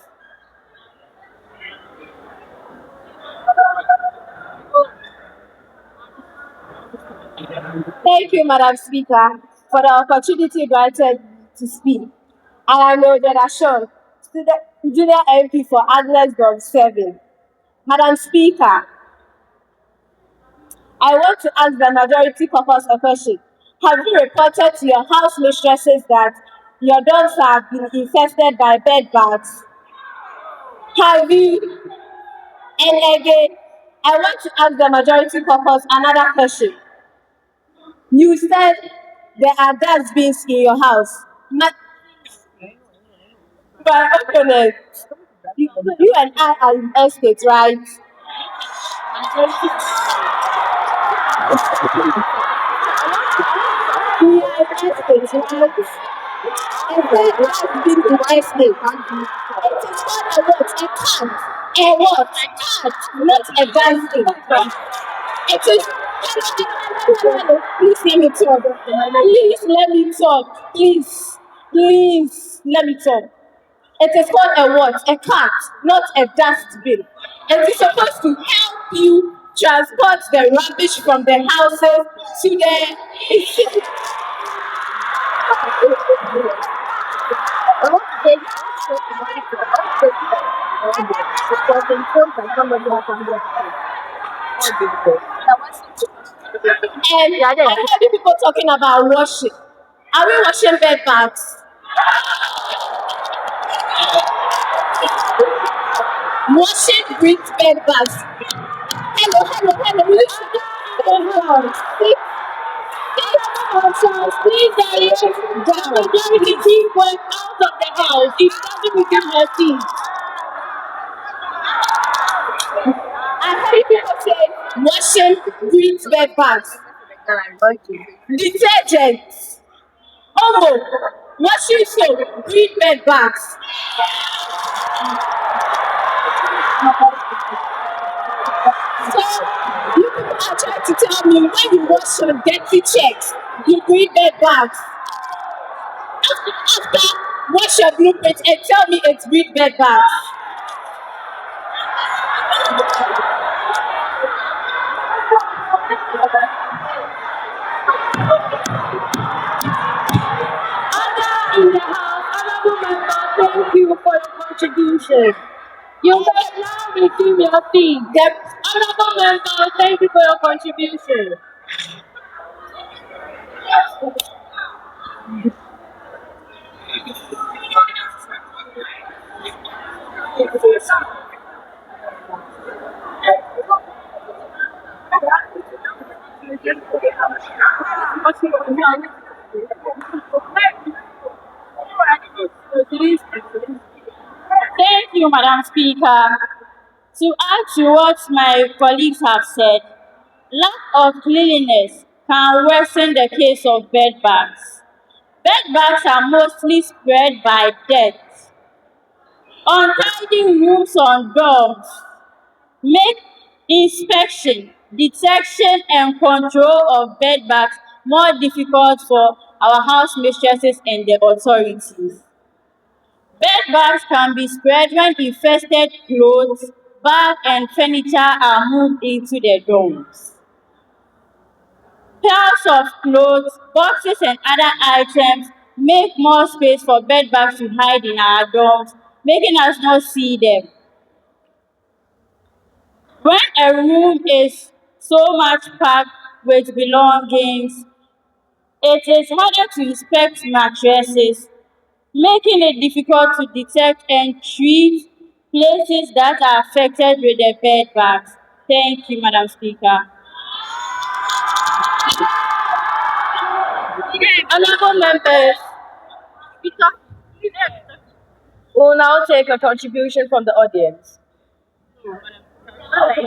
Thank you, Madam Speaker, for the opportunity granted to speak. I am Agordah, student junior MP for Agnes Dom 7. Madam Speaker, I want to ask the majority caucus a question. Have you reported to your house mistresses that your dogs have been infested by bed bugs? Have you? And again, I want to ask the majority caucus another question. You said there are dustbins in your house. My opponent, you and I are in estate, right? We are in estate, right? And then I've been in estate. It is not a what? A cat. A what? A cat, not a dancing. It is. Hello. Please let me talk. Please let me talk. Please let me talk. It is called a what? A cart, not a dustbin. It is supposed to help you transport the rubbish from the houses to the. And I heard people talking about washing. Are we washing bed bags? Washing brings bed bags. Hello. Listen. Please, the majority keep work out of the house. It doesn't become a thing. I heard people say washing brings bed bags. Detergents. Omo. Washing soap brings bed bags. So you people are trying to tell me when you wash your dirty checks, you bring bed bags. After wash your blueprint and tell me it's bring bed bags. In the house, honorable member, thank you for your contribution. You may now resume your seat. The honorable member, thank you for your contribution. Thank you, Madam Speaker. To add to what my colleagues have said, lack of cleanliness can worsen the case of bed bugs. Bed bugs are mostly spread by dirt. Untidy rooms on dorms make inspection, detection, and control of bed bugs more difficult for our house mistresses and the authorities. Bed bugs can be spread when infested clothes, bags, and furniture are moved into the dorms. Piles of clothes, boxes, and other items make more space for bed bugs to hide in our dorms, making us not see them. When a room is so much packed with belongings, it is harder to inspect mattresses, making it difficult to detect and treat places that are affected with the bed bugs. Thank you, Madam Speaker. Honorable members, we'll now take a contribution from the audience. Order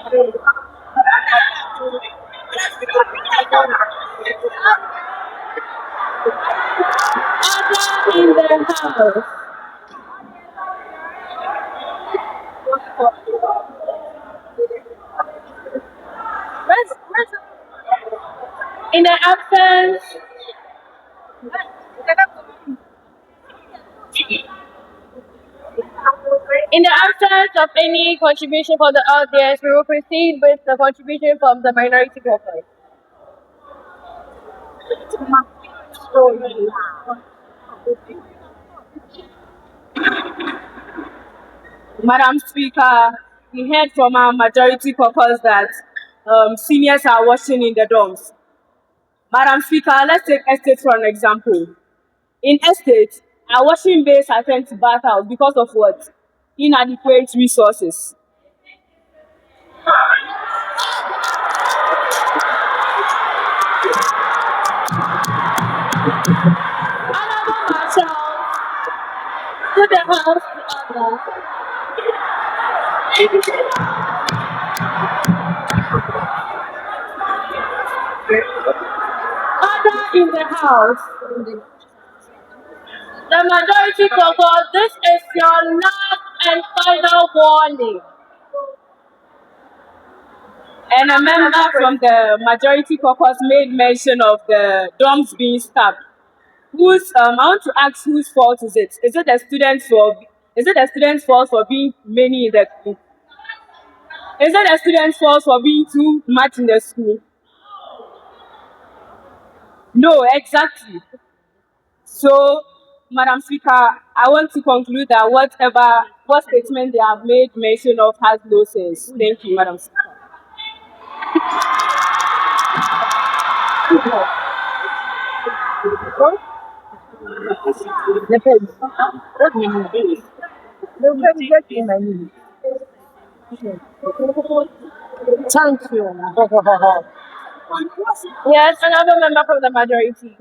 in the house. In the absence of any contribution from the audience, we will proceed with the contribution from the minority caucus. Madam Speaker, we heard from our majority caucus that seniors are washing in the dorms. Madam Speaker, let's take estate for an example. In estate, our washing bays are sent to bath out because of what? Inadequate resources. Honorable Marshal, good the house to order. Order in the house. The majority caucus, this is your last and final warning. And a member from the majority caucus made mention of the dorms being stabbed. I want to ask whose fault is it? Is it the students' fault for being many in the school? Is it the students' fault for being too much in the school? No, exactly. So, Madam Speaker, I want to conclude that what statement they have made mention of has no sense. Thank you, Madam Speaker. Thank you. Yes, another member from the majority.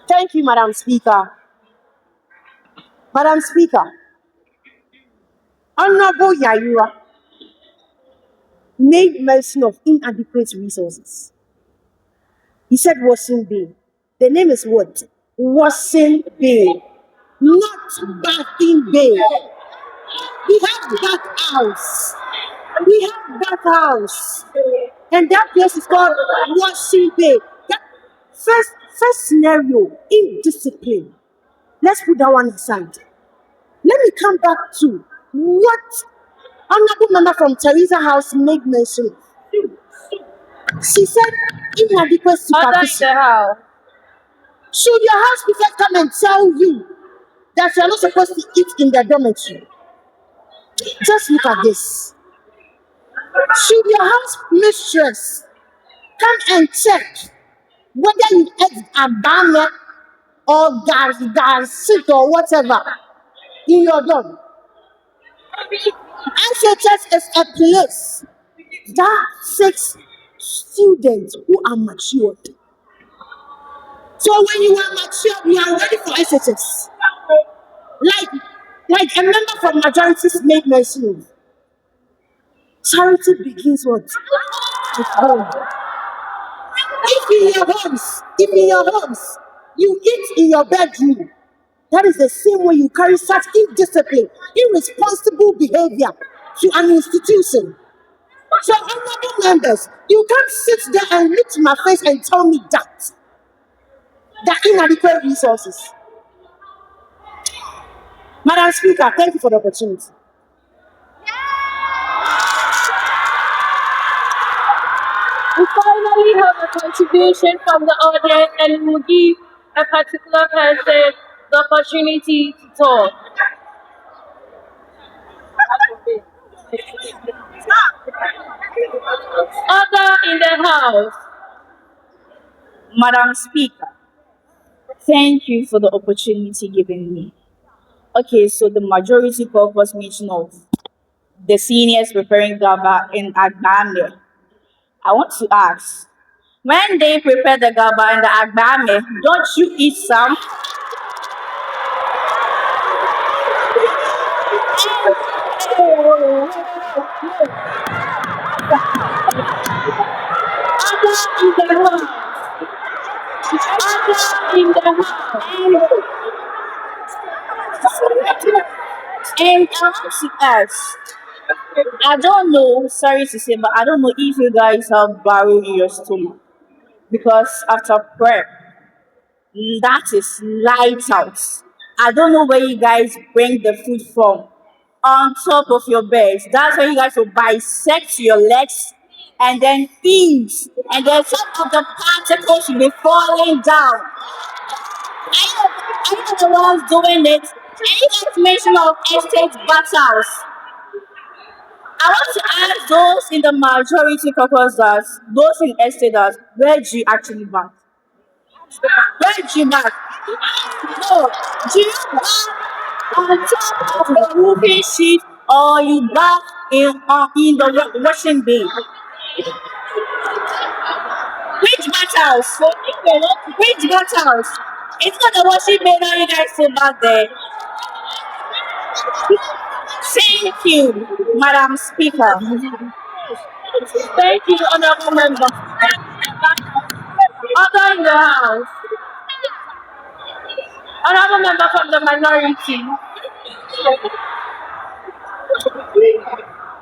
Thank you, Madam Speaker. Madam Speaker, Honorable Yayura made mention of inadequate resources. He said Washing Bay. The name is what? Washing Bay, not Bathing Bay. We have bath house. We have bath house. And that place is called Washing Bay. That first scenario, indiscipline. Let's put that one aside. Let me come back to what Honorable Member from Teresa House made mention of. She said inadequate supervision. Should your house prefect come and tell you that you are not supposed to eat in the dormitory? Just look at this. Should your house mistress come and check whether you ate a banana or gas or whatever in your dorm? SHS is a place that takes students who are matured. So when you are matured, you are ready for SHS. Like a member from majorities made mention of. Charity begins what? At home. If in your homes, you eat in your bedroom, that is the same way you carry such indiscipline, irresponsible behavior to an institution. So, honorable members, you can't sit there and look to my face and tell me that inadequate resources. Madam Speaker, thank you for the opportunity. We finally have a contribution from the audience, and we will give a particular person the opportunity to talk. Order in the house. Madam Speaker, thank you for the opportunity given me. Okay, so the majority caucus mention of the seniors preparing GABA in Agbame. I want to ask, when they prepare the GABA and the Agbame, don't you eat some? And I want to ask, I don't know, sorry to say, but I don't know if you guys have barrow in your stomach. Because after prep, that is lights out. I don't know where you guys bring the food from. On top of your bed. That's where you guys will bisect your legs and then eat. And then some of the particles will be falling down. Are you the ones doing it? And you guys mention of estate battles. I want to ask those in the majority caucus that those in estate that where do you actually bath? Where do you bath? No, do you bath on top of the roofing sheet or you bath in the washing bay? Which bathhouse? Which bathhouse? It's not the washing bay now you guys go back there. Thank you, Madam Speaker. Thank you, honorable member. Order in the house. Honorable member from the minority.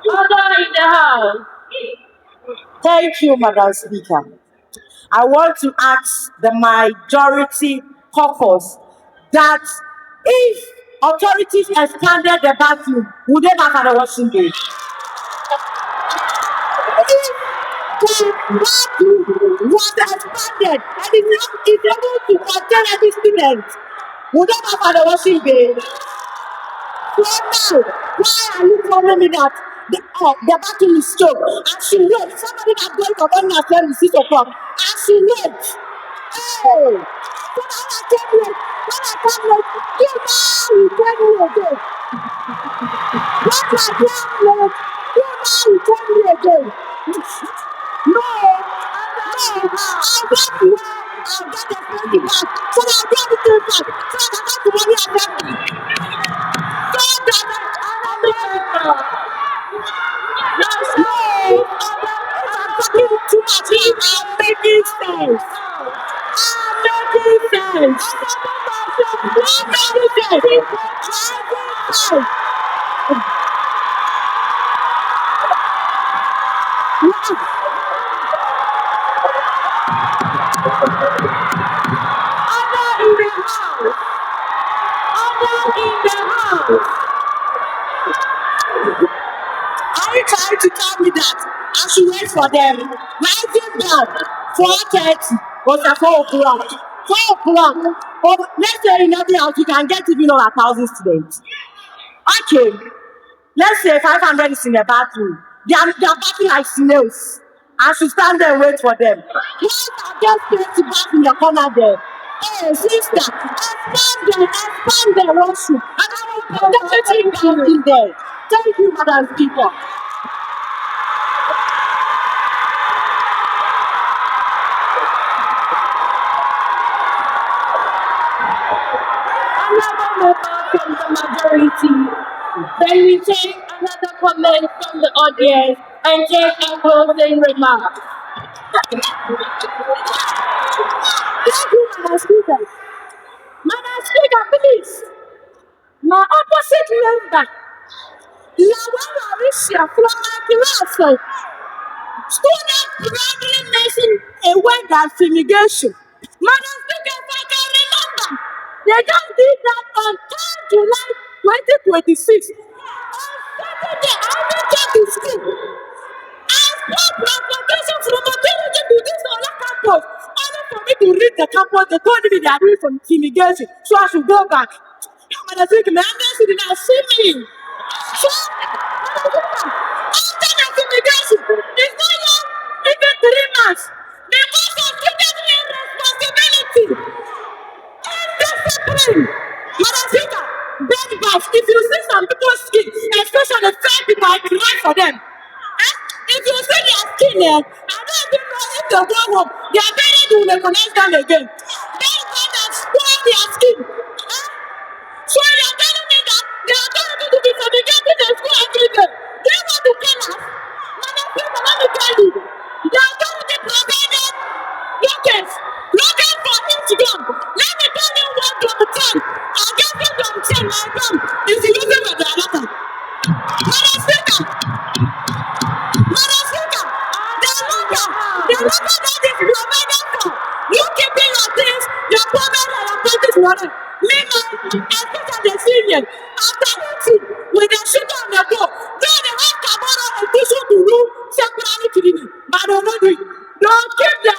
Order in the house. Thank you, Madam Speaker. I want to ask the majority caucus that if authorities expanded the bathroom, would they have had a washing day? If the bathroom was expanded and it's able to contain every student, would they have had a washing bay? So now, why are you telling me that the bathroom is choked? I should wait. Somebody that's going for one at 6 o'clock. I should wait. Hey! So now I can't wait. When I come late, you know you tell me again. When I come late, you tell me again. No, I'll get you. I'll get the friendly back. So I'll get the thing back. So I can get the money I get. So that I'm talking too much. I'm making sense. I'm making sense. Are you trying to tell me that I should wait for them? Rising down 4:30 or 4 o'clock. 4 o'clock. Or let's say in every house you can get even over 1,000 students. Okay. Let's say 500 is in the bathroom. They are bathing like snails. I should stand there and wait for them. Why are they supposed to bath in the corner there? Hey, sister, expand the washroom. And I will put everything down in there. Thank you, Madam Speaker. Another member from the majority. Then we take another comment from the audience and take a closing remark. Thank you, Madam Speaker. Madam Speaker, please. My opposite member, Lawan Arisha from my class, student proudly mentioned a word that fumigation. Madam Speaker, if I can remember, they just did that on 3rd July 2026. On Saturday, I went to school. I spoke transportation from Agordah to this other campus. Only for me to reach the campus, they told me they are doing some fumigation, so I should go back. Madam Speaker, my agency did not see me. So, after the fumigation, it's not yet even 3 months. Because of student irresponsibility and discipline. Madam Speaker, bed bath, if you see some people's skin, especially fat people, I cry for them. If you see their skin there, I don't even know if they go home. Their parents will recognize them again. Bed bath has spoiled their skin. So you're telling me that they are going to be fumigating the school every day. Do you want to tell us? Madam Speaker, let me tell you. The authority provided rockets for each gun. Let me tell you what Dom 10. I get you Dom 10, my gun is using the director. Madam Speaker, the locker that is provided for, you keeping your things, your program and your practice running. Meanwhile, especially the seniors, after eating with the sugar on the go, though they have Agordah and tissue to do separately to the but they don't do it. Don't keep the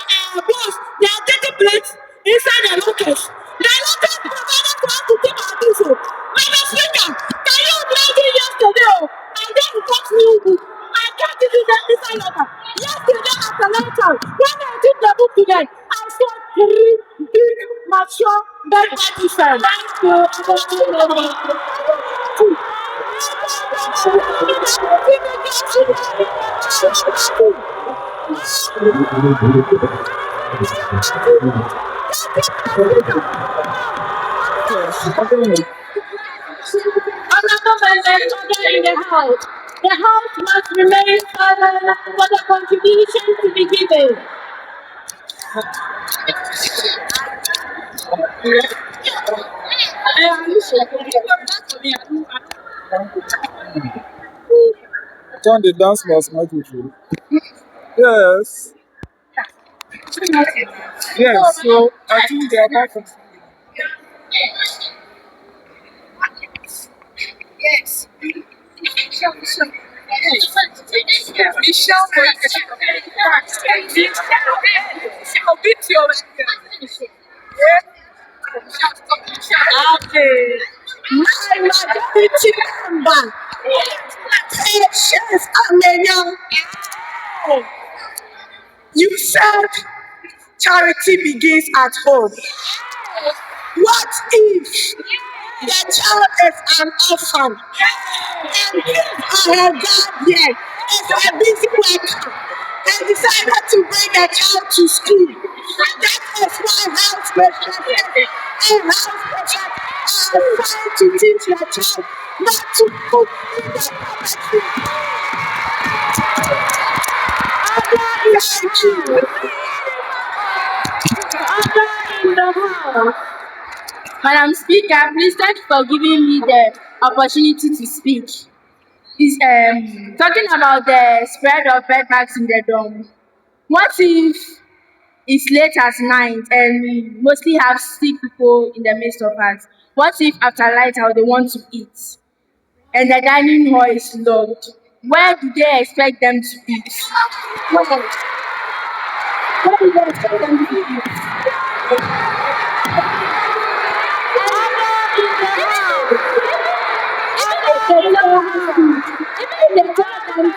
boss, their dirty plates inside the lockers. The lockers provided for us to keep our tissue. Madam Speaker, can you imagine yesterday? I just got new book. I kept it in the inside locker. Yesterday after lunchtime, when I took the book today, I saw 3 big, mature, bed participants. Thank you. Honorable members gathered in the house must remain silent for the contribution to be given. John, the dance was my people. Yes. Yes, so I think they are back. Yes. Okay. My majority member, Patience Amenya, you said charity begins at home. What if the child is an orphan and if her guardian is a busy worker and decided to bring the child to school? That is why house parents and house parents are trying to teach their child not to cook in the poverty. Thank you. In the house. Madam Speaker, please thank you for giving me the opportunity to speak. Is talking about the spread of bed bugs in the dorm. What if it's late at night and we mostly have sick people in the midst of us? What if after light out they want to eat and the dining hall is locked? Where do they expect them to eat? Where do they expect them to eat?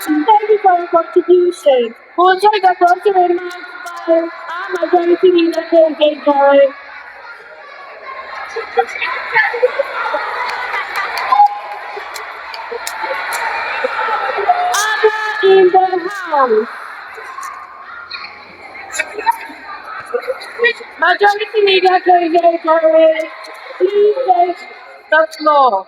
Thank you for your contribution. We'll take the closing remarks by our majority leader, Agordah. In the house. Majority leader, Agordah, please take the floor.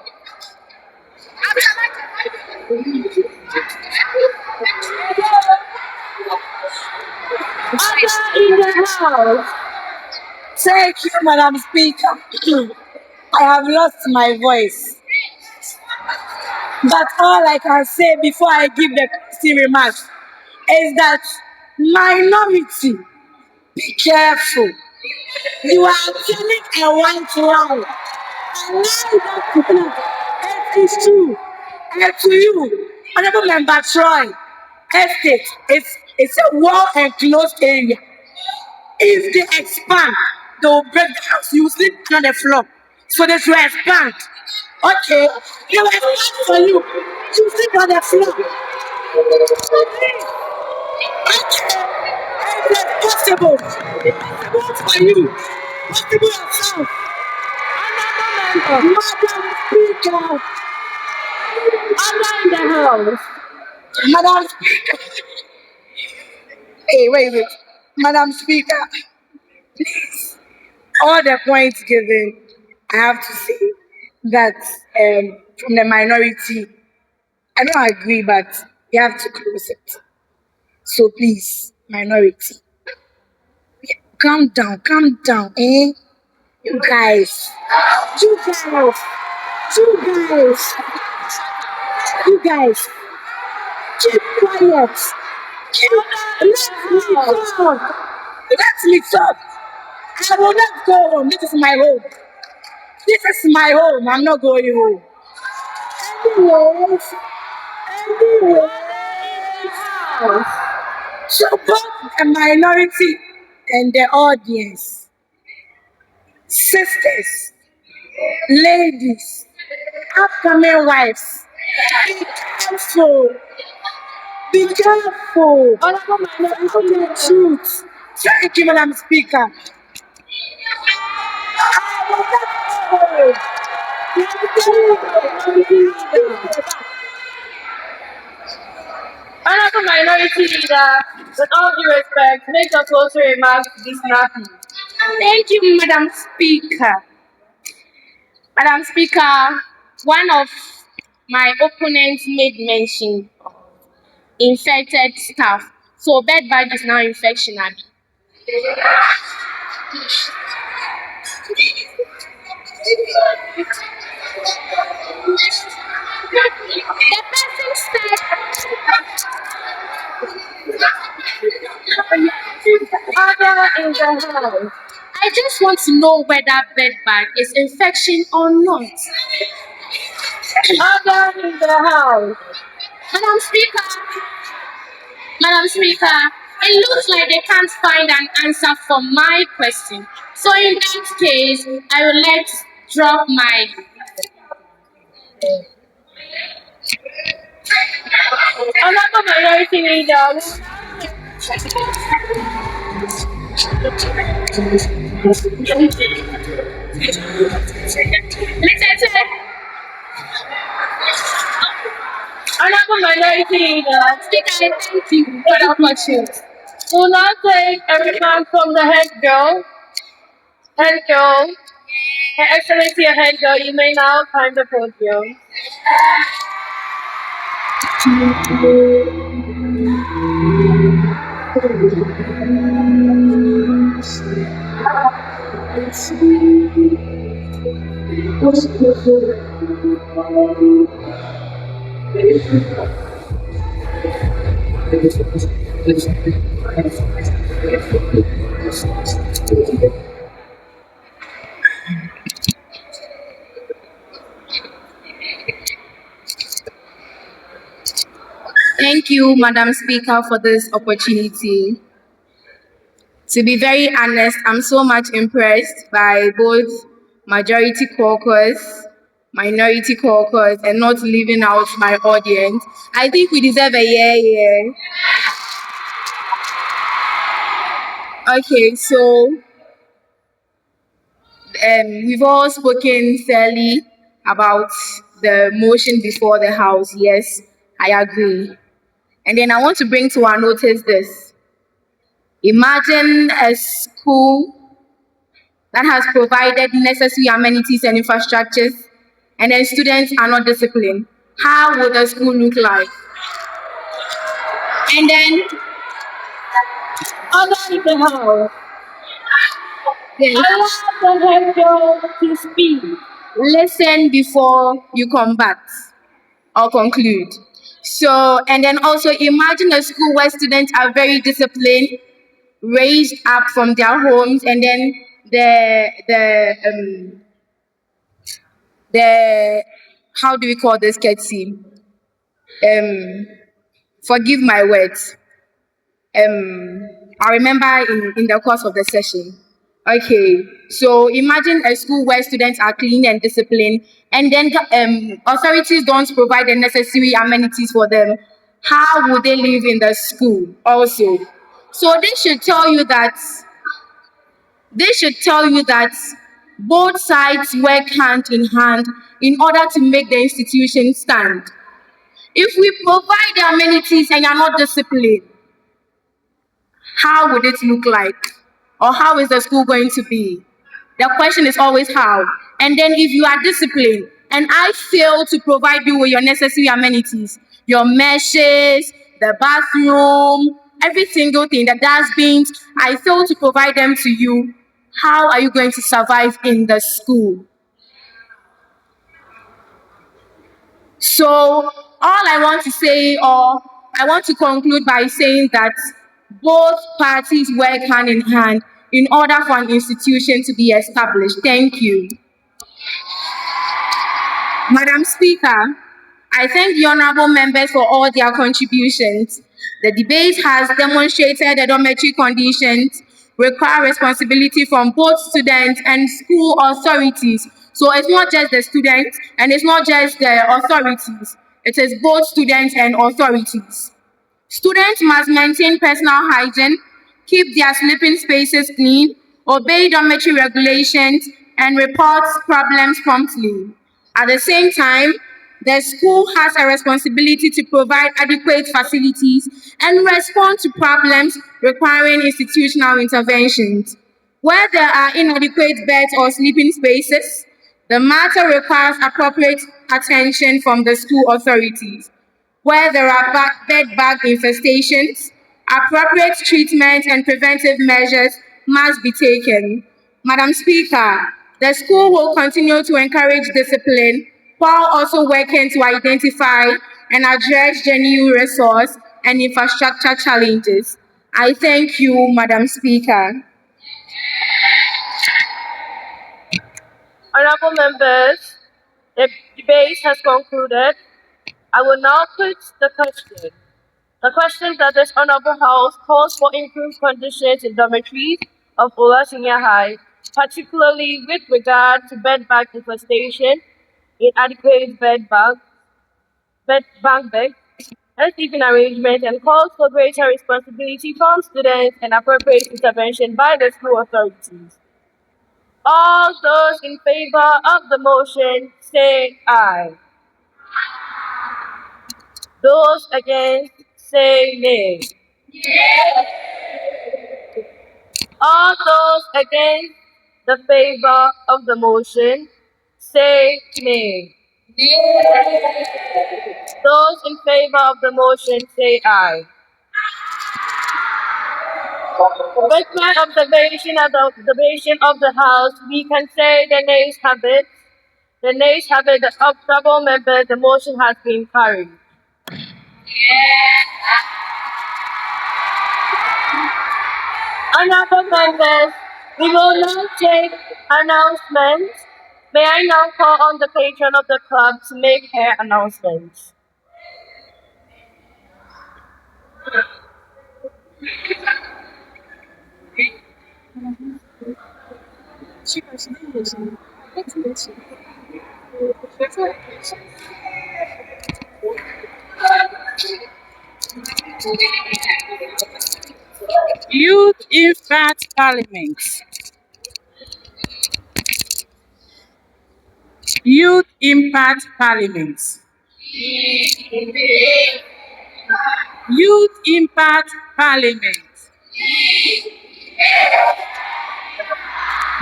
In the house. Thank you, Madam Speaker. I have lost my voice. But all I can say before I give the closing remarks is that minority, be careful. You are telling a white lie. And now you don't believe it is true. And to you, Honorable Member Troy, estate, it's a well enclosed area. If they expand, they will break the house. You will sleep on the floor. So they should expand. Okay, they will expand for you. You sleep on the floor. Okay, it is possible. Possible for you. Possible yourself. Madam Speaker. In the house. Madam Speaker. Hey, wait. Madam Speaker, please, all the points given, I have to say that from the minority, I don't agree, but you have to close it. So please, minority, calm down, eh? You guys, you guys, keep quiet. Let me talk. I will not go home. This is my home. I'm not going home. Anyways. So both the minority and the audience, sisters, ladies, upcoming wives, be careful. Be careful. The truth. Thank you, Madam Speaker. Honorable Minority Leader, with all due respect, make your closing remarks this snappy. Thank you, Madam Speaker. Madam Speaker, one of my opponent made mention infected staff. So bed bug is now infection, Abby. The person said other in the house. I just want to know whether bed bug is infection or not. Other in the house. Madam Speaker, it looks like they can't find an answer for my question. So in that case, I would like to drop my Honorable Minority Leader. Honorable Minority Leader, Speaker, thank you for the opportunity. Will now take a remark from the head girl. Head girl, Her Excellency, head girl, you may now climb the podium. Thank you, Madam Speaker, for this opportunity. To be very honest, I'm so much impressed by both majority caucus, minority caucus, and not leaving out my audience. I think we deserve a yeah. Okay, so we've all spoken fairly about the motion before the House. Yes, I agree. And then I want to bring to our notice this. Imagine a school that has provided necessary amenities and infrastructures, and then students are not disciplined. How would the school look like? And then, other people how? I want the head to speak. Listen before you combat or conclude. So, and then also imagine a school where students are very disciplined, raised up from their homes, and then the how do we call this Ketsi? Forgive my words. I remember in the course of the session. Okay, so imagine a school where students are clean and disciplined, and then authorities don't provide the necessary amenities for them. How would they live in the school also? So this should tell you that both sides work hand in hand in order to make the institution stand. If we provide the amenities and you're not disciplined, how would it look like? Or how is the school going to be? The question is always how. And then if you are disciplined and I fail to provide you with your necessary amenities, your meshes, the bathroom, every single thing, the dustbins, I fail to provide them to you, how are you going to survive in the school? So all I want to say, or I want to conclude by saying that both parties work hand in hand in order for an institution to be established. Thank you. Madam Speaker, I thank the honorable members for all their contributions. The debate has demonstrated the dormitory conditions require responsibility from both students and school authorities. So it's not just the students and it's not just the authorities. It is both students and authorities. Students must maintain personal hygiene, keep their sleeping spaces clean, obey dormitory regulations, and report problems promptly. At the same time, the school has a responsibility to provide adequate facilities and respond to problems requiring institutional interventions. Where there are inadequate beds or sleeping spaces, the matter requires appropriate attention from the school authorities. Where there are bed bug infestations, appropriate treatment and preventive measures must be taken. Madam Speaker, the school will continue to encourage discipline while also working to identify and address genuine resource and infrastructure challenges. I thank you, Madam Speaker. Honorable members, the debate has concluded. I will now put the question. The question that this Honorable House calls for improved conditions in dormitories of OLA Senior High, particularly with regard to bed bug infestation, inadequate bank beds, and sleeping arrangements, and calls for greater responsibility from students and appropriate intervention by the school authorities. All those in favor of the motion say aye. Those against say nay. All those against the favor of the motion say nay. Those in favor of the motion say aye. With my observation of the House, we can say the nays have it. The nays have it. The honorable members, the motion has been carried. Honorable members, we will now take announcements. May I now call on the patron of the club to make her announcements. Youth Impact Parliament. Youth Impact Parliament. Youth Impact Parliament.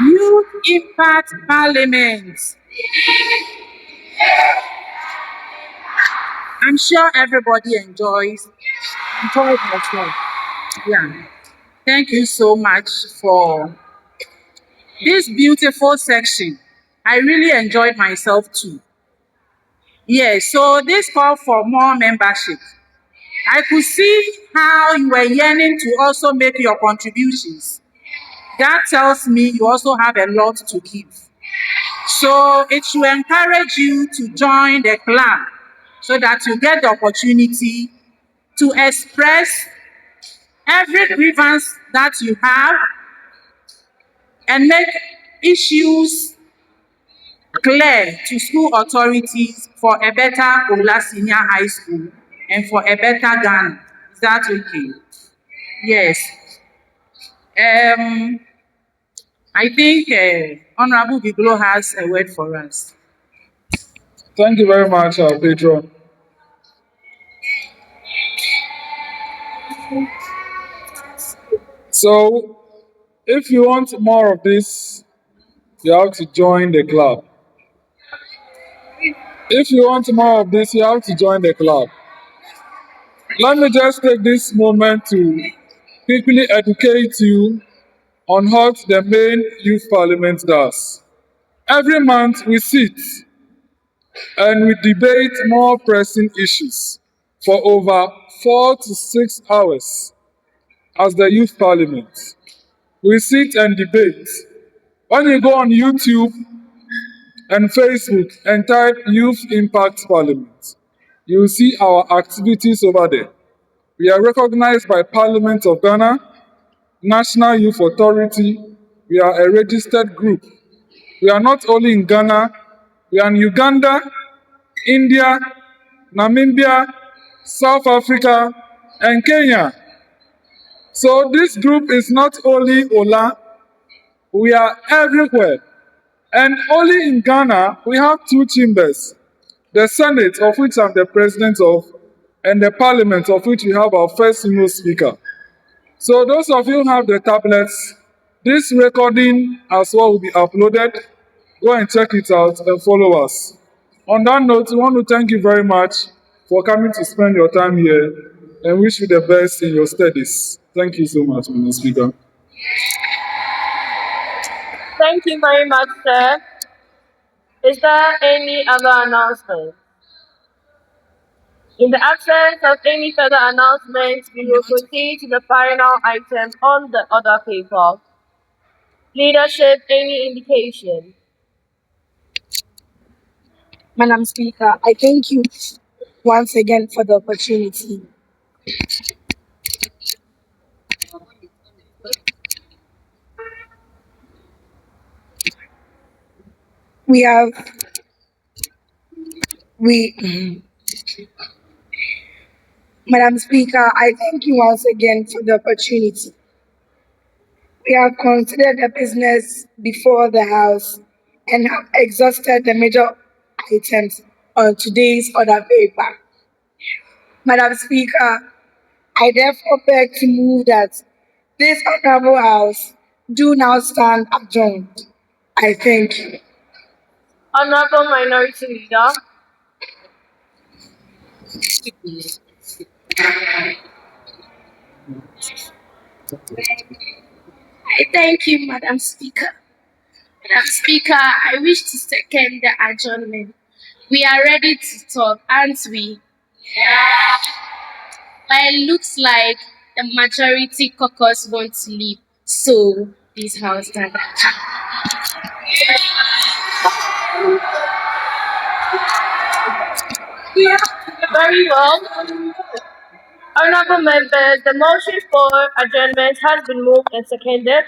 Youth Impact Parliament. I'm sure everybody enjoyed myself. Yeah. Thank you so much for this beautiful section. I really enjoyed myself too. Yeah, so this call for more membership. I could see how you were yearning to also make your contributions. That tells me you also have a lot to give. So it should encourage you to join the club so that you get the opportunity to express every grievance that you have and make issues clear to school authorities for a better OLA Senior High School and for a better Ghana. Is that okay? Yes. I think Honorable Viglo has a word for us. Thank you very much, our patron. So, if you want more of this, you have to join the club. If you want more of this, you have to join the club. Let me just take this moment to quickly educate you on what the main youth parliament does. Every month we sit and we debate more pressing issues for over 4 to 6 hours as the youth parliament. We sit and debate. When you go on YouTube and Facebook and type Youth Impact Parliament, you will see our activities over there. We are recognized by Parliament of Ghana, National Youth Authority. We are a registered group. We are not only in Ghana, we are in Uganda, India, Namibia, South Africa, and Kenya. So this group is not only OLA, we are everywhere. And only in Ghana, we have 2 chambers. The Senate, of which I'm the president of, and the Parliament, of which we have our first female speaker. So those of you who have the tablets, this recording as well will be uploaded. Go and check it out and follow us. On that note, we want to thank you very much for coming to spend your time here and wish you the best in your studies. Thank you so much, Mr. Speaker. Thank you very much, sir. Is there any other announcement? In the absence of any further announcements, we will proceed to the final item on the order paper. Leadership, any indication? Madam Speaker, I thank you once again for the opportunity. Madam Speaker, I thank you once again for the opportunity. We have considered the business before the House and have exhausted the major items on today's order paper. Madam Speaker, I therefore beg to move that this honorable House do now stand adjourned. I thank you. Honorable Minority Leader. I thank you, Madam Speaker. Madam Speaker, I wish to second the adjournment. We are ready to talk, aren't we? Yeah. But it looks like the majority caucus want to leave, so this House does. Yeah. Very well. Honorable members, the motion for adjournment has been moved and seconded.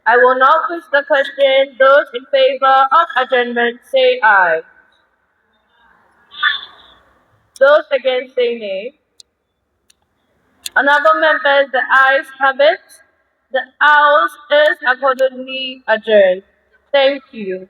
I will now put the question. Those in favor of adjournment say aye. Those against say nay. Honorable members, the ayes have it. The House is accordingly adjourned. Thank you.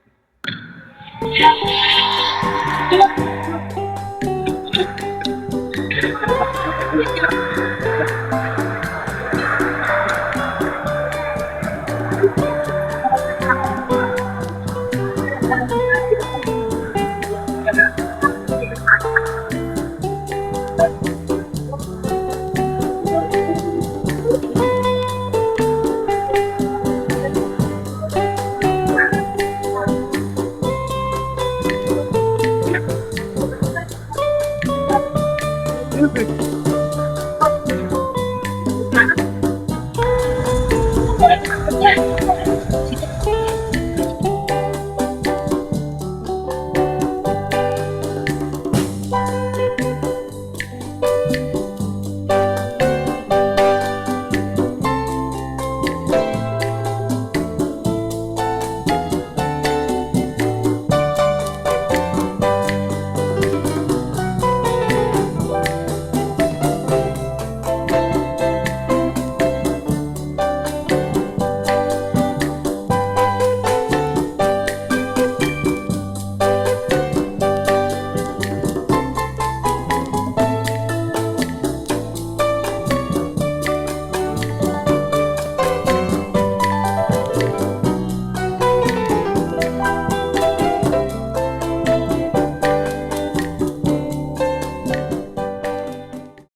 Music.